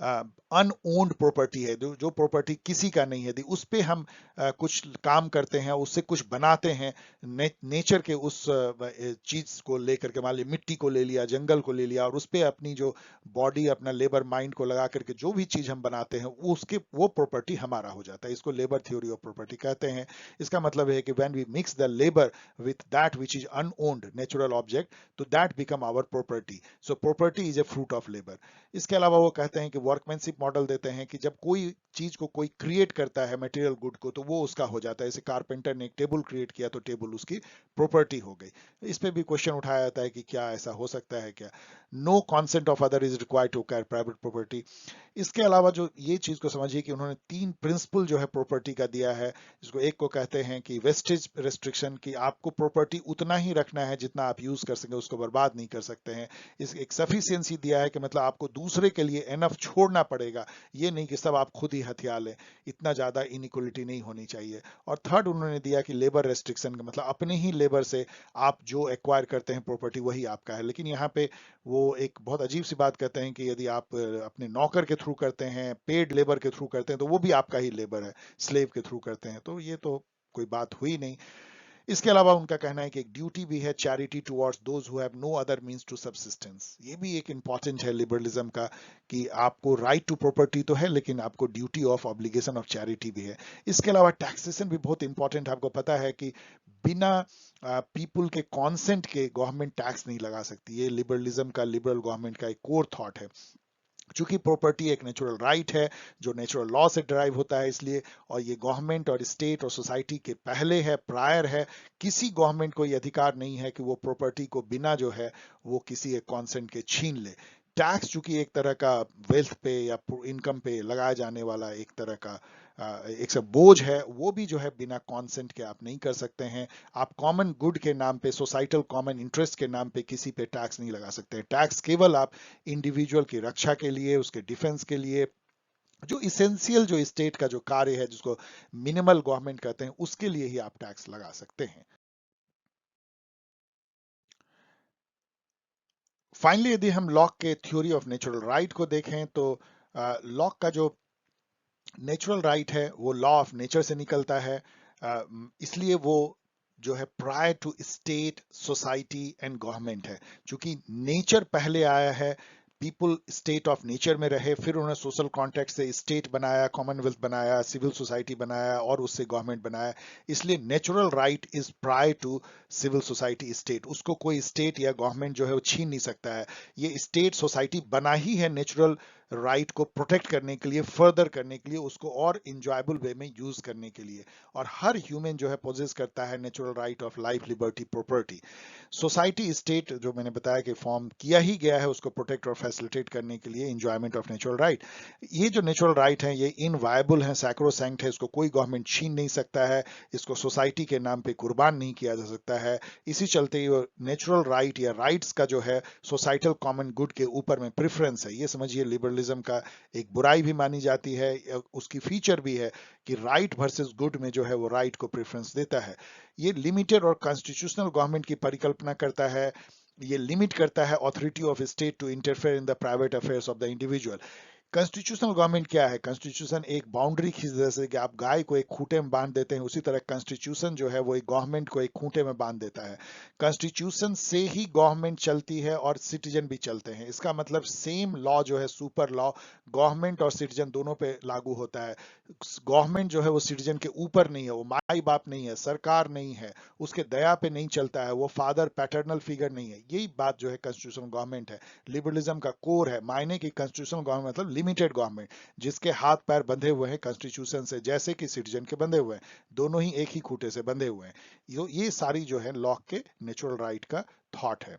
अनओन्ड प्रॉपर्टी है, जो जो प्रॉपर्टी किसी का नहीं है, यदि उस पे हम कुछ काम करते हैं, उससे कुछ बनाते हैं, नेचर के उस चीज को लेकर के, मान लीजिए मिट्टी को ले लिया, जंगल को ले लिया, और उस पे अपनी जो बॉडी, अपना लेबर माइंड को लगा करके जो भी चीज हम बनाते हैं, वो उसके वो प्रॉपर्टी हमारा हो जाता है, इसको लेबर थ्योरी ऑफ प्रॉपर्टी कहते हैं। इसका मतलब है कि when we mix the labour with that which is unowned natural object, तो that become our property. So property is a fruit of labour. इसके अलावा वो कहते हैं कि वर्कमैनशिप मॉडल देते हैं कि जब कोई चीज को कोई क्रिएट करता है, मटेरियल गुड को, तो वो उसका हो जाता है। जैसे कारपेंटर ने एक टेबल क्रिएट किया तो टेबल उसकी प्रॉपर्टी हो गई। इस पे भी क्वेश्चन उठाया जाता है कि क्या ऐसा हो सकता है क्या। No consent of other is required to care private property. इसके अलावा जो ये चीज को समझिए कि उन्होंने तीन प्रिंसिपल जो है प्रॉपर्टी का दिया है, जिसको एक को कहते हैं कि वेस्टेज रेस्ट्रिक्शन, की आपको प्रॉपर्टी उतना ही रखना है जितना आप यूज कर सकें, उसको बर्बाद नहीं कर सकते हैं। इस एक सफिशियंसी दिया है कि मतलब आपको दूसरे के लिए एनफ छोड़ना पड़ेगा, ये नहीं कि सब आप खुद ही हथिया लें, इतना ज्यादा इनइक्वलिटी नहीं होनी चाहिए। और थर्ड उन्होंने दिया कि लेबर रेस्ट्रिक्शन का मतलब अपने ही लेबर से आप जो एक्वायर करते हैं प्रॉपर्टी वही आपका है। लेकिन यहाँ पे वो एक बहुत अजीब सी बात कहते हैं कि यदि आप अपने नौकर के थ्रू करते हैं, पेड लेबर के थ्रू करते हैं, तो वो भी आपका ही लेबर है, स्लेव के थ्रू करते हैं, तो ये तो कोई बात हुई नहीं। इसके अलावा उनका कहना है कि एक ड्यूटी भी है, charity towards those who have no other means to subsistence. ये भी एक इंपॉर्टेंट है लिबरलिज्म का, कि आपको राइट टू प्रॉपर्टी तो है, लेकिन आपको duty of obligation of charity भी है। इसके अलावा टैक्सेशन भी बहुत इंपॉर्टेंट है। आपको पता है कि बिना पीपुल के कॉन्सेंट के गवर्नमेंट टैक्स नहीं लगा सकती। ये लिबरलिज्म का, लिबरल गवर्नमेंट का एक कोर थॉट है। चूंकि प्रॉपर्टी एक नेचुरल राइट है जो नेचुरल लॉ से ड्राइव होता है, इसलिए, और ये गवर्नमेंट और स्टेट और सोसाइटी के पहले है, प्रायर है। किसी गवर्नमेंट को ये अधिकार नहीं है कि वो प्रॉपर्टी को बिना जो है वो किसी एक कॉन्सेंट के छीन ले। टैक्स चूंकि एक तरह का वेल्थ पे या इनकम पे लगाया जाने वाला एक तरह का एक सब बोझ है, वो भी जो है बिना कॉन्सेंट के आप नहीं कर सकते हैं। आप कॉमन गुड के नाम पे, सोसाइटल कॉमन इंटरेस्ट के नाम पे किसी पे टैक्स नहीं लगा सकते। टैक्स केवल आप इंडिविजुअल की रक्षा के लिए, उसके डिफेंस के लिए, जो इसेंशियल जो स्टेट का जो कार्य है, जिसको मिनिमल गवर्नमेंट कहते हैं, उसके लिए ही आप टैक्स लगा सकते हैं। फाइनली यदि हम लॉक के थ्योरी ऑफ नेचुरल राइट को देखें तो लॉक का जो नेचुरल राइट है वो लॉ ऑफ नेचर से निकलता है। इसलिए वो जो है prior to state, society and government है। क्योंकि नेचर पहले आया है, पीपल स्टेट ऑफ नेचर में रहे, फिर उन्होंने सोशल कॉन्टेक्स्ट से स्टेट बनाया, कॉमनवेल्थ बनाया, सिविल सोसाइटी बनाया और उससे गवर्नमेंट बनाया। इसलिए natural right is prior to civil society, state. उसको कोई स्टेट या गवर्नमेंट जो है वो छीन नहीं सकता है। ये स्टेट सोसाइटी बना ही है नेचुरल राइट को प्रोटेक्ट करने के लिए, फर्दर करने के लिए, उसको और इंजॉयबल वे में यूज करने के लिए। और हर ह्यूमन जो है पोजेस करता है natural right of life, liberty, property. Society state जो मैंने बताया कि फॉर्म किया ही गया है उसको प्रोटेक्ट और फैसिलिटेट करने के लिए, इंजॉयमेंट ऑफ नेचुरल राइट। ये जो नेचुरल राइट है ये इनवायबल है, सैक्रोसैंक्ट है, इसको कोई गवर्नमेंट छीन नहीं सकता है, इसको सोसाइटी के नाम पे कुर्बान नहीं किया जा सकता है। इसी चलते नेचुरल राइट या राइट्स का जो है सोसाइटल कॉमन गुड के ऊपर में प्रेफरेंस है। ये समझिए लिबरलिज्म का एक बुराई भी मानी जाती है, उसकी फीचर भी है कि राइट वर्सेस गुड में जो है वो राइट को प्रेफरेंस देता है। ये लिमिटेड और कॉन्स्टिट्यूशनल गवर्नमेंट की परिकल्पना करता है। ये लिमिट करता है authority of state to interfere in the private affairs of the individual. Constitutional government क्या है? कॉन्स्टिट्यूशन एक बाउंड्री खींच, जैसे कि आप गाय को एक खूंटे में बांध देते हैं, उसी तरह कॉन्स्टिट्यूशन जो है वो एक गवर्नमेंट को एक खूंटे में बांध देता है। कॉन्स्टिट्यूशन से ही गवर्नमेंट चलती है और सिटीजन भी चलते हैं। इसका मतलब सेम लॉ जो है, सुपर लॉ, गवर्नमेंट और सिटीजन दोनों पे लागू होता है। गवर्नमेंट जो है वो सिटीजन के ऊपर नहीं है, वो माई बाप नहीं है, सरकार नहीं है, उसके दया पे नहीं चलता है, वो फादर पैटर्नल फिगर नहीं है। यही बात जो है कॉन्स्टिट्यूशनल गवर्नमेंट है, लिबरलिज्म का कोर है। मायने की कॉन्स्टिट्यूशनल गवर्नमेंट मतलब लिमिटेड गवर्नमेंट, जिसके हाथ पैर बंधे हुए हैं कॉन्स्टिट्यूशन से, जैसे कि सिटीजन के बंधे हुए हैं, दोनों ही एक ही खूंटे से बंधे हुए हैं। ये सारी जो है लॉक के नेचुरल राइट का थॉट है।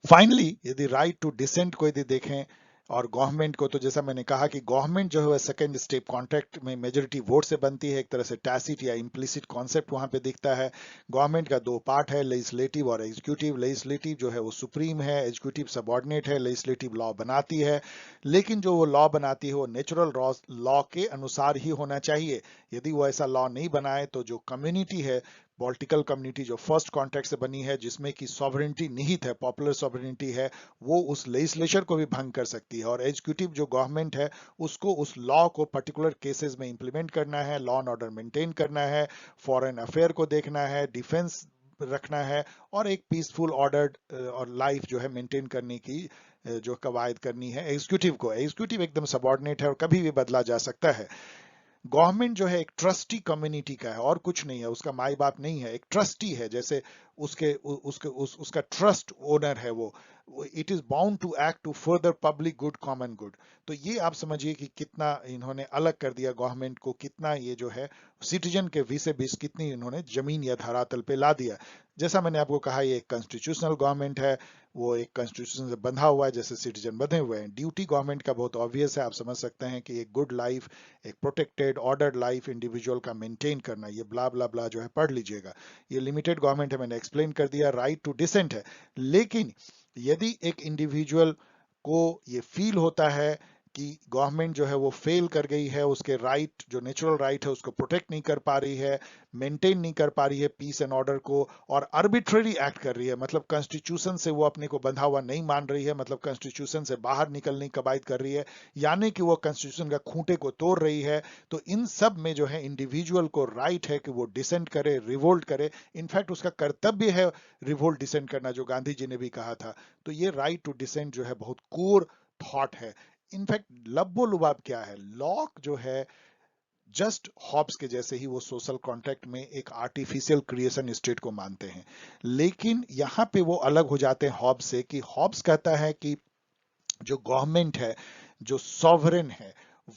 फाइनली यदि राइट टू डिसेंट को यदि देखें और गवर्नमेंट को, तो जैसा मैंने कहा कि गवर्नमेंट जो है सेकंड स्टेप कॉन्ट्रैक्ट में मेजोरिटी वोट से बनती है। एक तरह से टैसिट या इम्प्लिसिट कॉन्सेप्ट वहां पे दिखता है। गवर्नमेंट का दो पार्ट है, लेजिस्लेटिव और एग्जीक्यूटिव। लेजिस्लेटिव जो है वो सुप्रीम है, एग्जीक्यूटिव सबऑर्डिनेट है। लेजिस्लेटिव लॉ बनाती है, लेकिन जो वो लॉ बनाती है वो नेचुरल लॉ के अनुसार ही होना चाहिए। यदि वो ऐसा लॉ नहीं बनाए तो जो कम्युनिटी है, पॉलिटिकल कम्युनिटी जो फर्स्ट कॉन्ट्रैक्ट से बनी है, जिसमें कि सॉवरेनिटी निहित है, पॉपुलर सॉवरेनिटी है, वो उस लेजिस्लेचर को भी भंग कर सकती है। और एग्जीक्यूटिव जो गवर्नमेंट है उसको उस लॉ को पर्टिकुलर केसेस में इंप्लीमेंट करना है, लॉ एंड ऑर्डर मेंटेन करना है, फॉरेन अफेयर को देखना है, डिफेंस रखना है, और एक पीसफुल ऑर्डर और लाइफ जो है मेंटेन करने की जो कवायद करनी है एग्जीक्यूटिव को। एग्जीक्यूटिव एकदम सबऑर्डिनेट है और कभी भी बदला जा सकता है। गवर्नमेंट जो है एक ट्रस्टी कम्युनिटी का है और कुछ नहीं है, उसका माई बाप नहीं है, एक ट्रस्टी है, जैसे उसका ट्रस्ट ओनर है वो। It is bound to act to further public good, common good. तो ये आप समझिए कि कितना इन्होंने अलग कर दिया गवर्नमेंट को, कितना ये जो है सिटीजन के बीच से बीच कितनी इन्होंने जमीन या धरातल पे ला दिया। जैसा मैंने आपको कहा ये एक कॉन्स्टिट्यूशनल गवर्नमेंट है, वो एक कॉन्स्टिट्यूशन से बंधा हुआ है जैसे सिटीजन बंधे हुए हैं। ड्यूटी गवर्नमेंट का बहुत ऑब्वियस है, आप समझ सकते हैं कि एक गुड लाइफ, एक प्रोटेक्टेड ऑर्डर्ड लाइफ इंडिविजुअल का मेंटेन करना, ये ब्ला ब्ला ब्ला जो है पढ़ लीजिएगा। ये लिमिटेड गवर्नमेंट है, मैंने एक्सप्लेन कर दिया। राइट टू डिसेंट है, लेकिन यदि एक इंडिविजुअल को ये फील होता है कि गवर्नमेंट जो है वो फेल कर गई है, उसके राइट जो नेचुरल राइट है उसको प्रोटेक्ट नहीं कर पा रही है, मेंटेन नहीं कर पा रही है पीस एंड ऑर्डर को, और आर्बिट्ररी एक्ट कर रही है, मतलब कॉन्स्टिट्यूशन से वो अपने को बंधा हुआ नहीं मान रही है, मतलब कॉन्स्टिट्यूशन से बाहर निकलने की कवायद कर रही है, यानी कि वो कॉन्स्टिट्यूशन का खूंटे को तोड़ रही है, तो इन सब में जो है इंडिविजुअल को राइट है कि वो डिसेंट करे, रिवोल्ट करे। इनफैक्ट उसका कर्तव्य है रिवोल्ट, डिसेंट करना, जो गांधी जी ने भी कहा था। तो ये राइट टू डिसेंट जो है बहुत कोर थॉट है। इनफैक्ट लब्बो लुबाब क्या है, लॉक जो है जस्ट हॉब्स के जैसे ही वो सोशल कॉन्ट्रैक्ट में एक आर्टिफिशियल क्रिएशन स्टेट को मानते हैं, लेकिन यहां पे वो अलग हो जाते हैं हॉब्स से, कि हॉब्स कहता है कि जो गवर्नमेंट है, जो सॉवरेन है,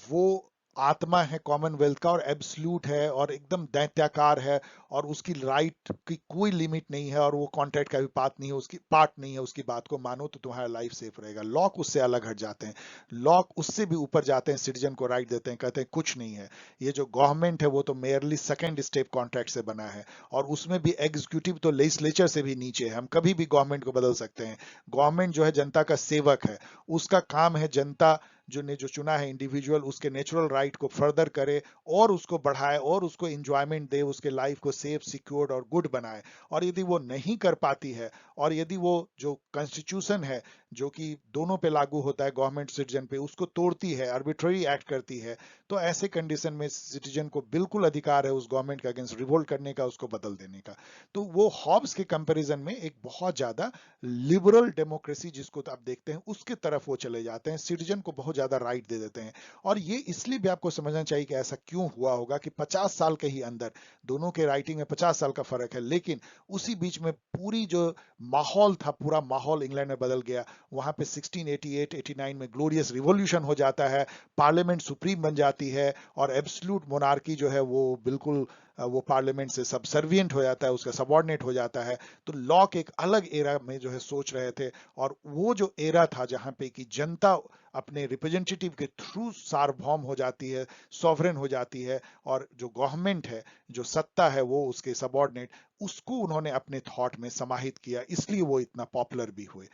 वो आत्मा है कॉमनवेल्थ का और एब्सल्यूट है और एकदम दैत्याकार है और उसकी राइट की कोई लिमिट नहीं है और वो कॉन्ट्रैक्ट का भी पार्ट नहीं है, उसकी बात को मानो तो तुम्हारा लाइफ सेफ रहेगा। लॉक उससे अलग हट जाते हैं, लॉक उससे भी ऊपर जाते हैं, सिटीजन को राइट देते हैं, कहते हैं कुछ नहीं है। ये जो गवर्नमेंट है वो तो मेयरली सेकेंड स्टेप कॉन्ट्रैक्ट से बना है और उसमें भी एग्जीक्यूटिव तो लेजिस्लेचर से भी नीचे है, हम कभी भी गवर्नमेंट को बदल सकते हैं। गवर्नमेंट जो है जनता का सेवक है, उसका काम है जनता जो ने जो चुना है इंडिविजुअल उसके नेचुरल राइट को फर्दर करे और उसको बढ़ाए और उसको इंजॉयमेंट दे, उसके लाइफ को सेफ सिक्योर्ड और गुड बनाए। और यदि वो नहीं कर पाती है और यदि वो जो कॉन्स्टिट्यूशन है जो कि दोनों पे लागू होता है, गवर्नमेंट सिटीजन पे, उसको तोड़ती है, आर्बिट्ररी एक्ट करती है, तो ऐसे कंडीशन में सिटीजन को बिल्कुल अधिकार है उस गवर्नमेंट के अगेंस्ट रिवोल्ट करने का, उसको बदल देने का। तो वो हॉब्स के कंपैरिजन में एक बहुत ज्यादा लिबरल डेमोक्रेसी जिसको तो आप देखते हैं उसके तरफ वो चले जाते हैं, सिटीजन को बहुत ज्यादा राइट दे देते हैं। और ये इसलिए भी आपको समझना चाहिए कि ऐसा क्यों हुआ होगा कि 50 साल के ही अंदर दोनों के राइटिंग में 50 साल का फर्क है, लेकिन उसी बीच में पूरी जो माहौल था, पूरा माहौल इंग्लैंड में बदल गया। वहां पे 1688-89 में ग्लोरियस रिवॉल्यूशन हो जाता है, पार्लियामेंट सुप्रीम बन जाती है और एब्सोल्यूट मोनार्की जो है वो बिल्कुल वो पार्लियामेंट से सबसर्विएंट हो जाता है, उसका सबऑर्डिनेट हो जाता है। तो लॉक एक अलग एरा में जो है सोच रहे थे और वो जो एरा था जहां पे कि जनता अपने रिप्रेजेंटेटिव के थ्रू सार्वभौम हो जाती है, सॉवरेन हो जाती है और जो गवर्नमेंट है, जो सत्ता है वो उसके सबऑर्डिनेट, उसको उन्होंने अपने थॉट में समाहित किया, इसलिए वो इतना पॉपुलर भी हुए।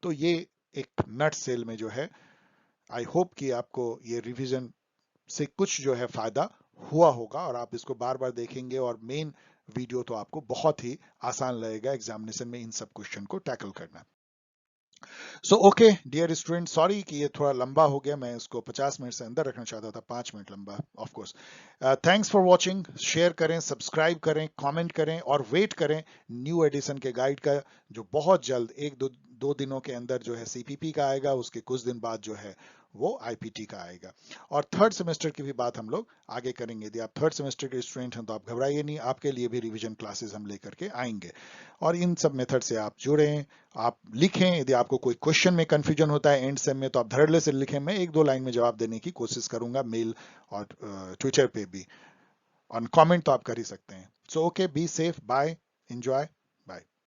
तो ये एक नट सेल में जो है, आई होप कि आपको ये रिवीजन से कुछ जो है फायदा हुआ होगा और आप इसको बार बार देखेंगे और मेन वीडियो तो आपको बहुत ही आसान लगेगा एग्जामिनेशन में इन सब क्वेश्चन को टैकल करना। So okay dear student, sorry कि ये थोड़ा लंबा हो गया, मैं इसको 50 मिनट से अंदर रखना चाहता था, 5 मिनट लंबा of course. Thanks for watching, share करें, सब्सक्राइब करें, कमेंट करें और वेट करें न्यू एडिशन के गाइड का, जो बहुत जल्द एक दो दिनों के अंदर जो है सीपीपी का आएगा, उसके कुछ दिन बाद जो है वो आईपीटी का आएगा। और थर्ड सेमेस्टर की भी बात हम लोग आगे करेंगे। यदि आप थर्ड सेमेस्टर के स्टूडेंट हैं तो आप घबराइए नहीं, आपके लिए भी रिवीजन क्लासेस हम लेकर के आएंगे। और इन सब मेथड से आप जुड़ें, आप लिखें। यदि आपको कोई क्वेश्चन में कंफ्यूजन होता है एंड सेम में तो आप धड़ल्ले से लिखें, मैं एक दो लाइन में जवाब देने की कोशिश करूंगा, मेल और ट्विटर पे भी। और कमेंट तो आप कर ही सकते हैं। So okay, be safe, bye, enjoy, bye.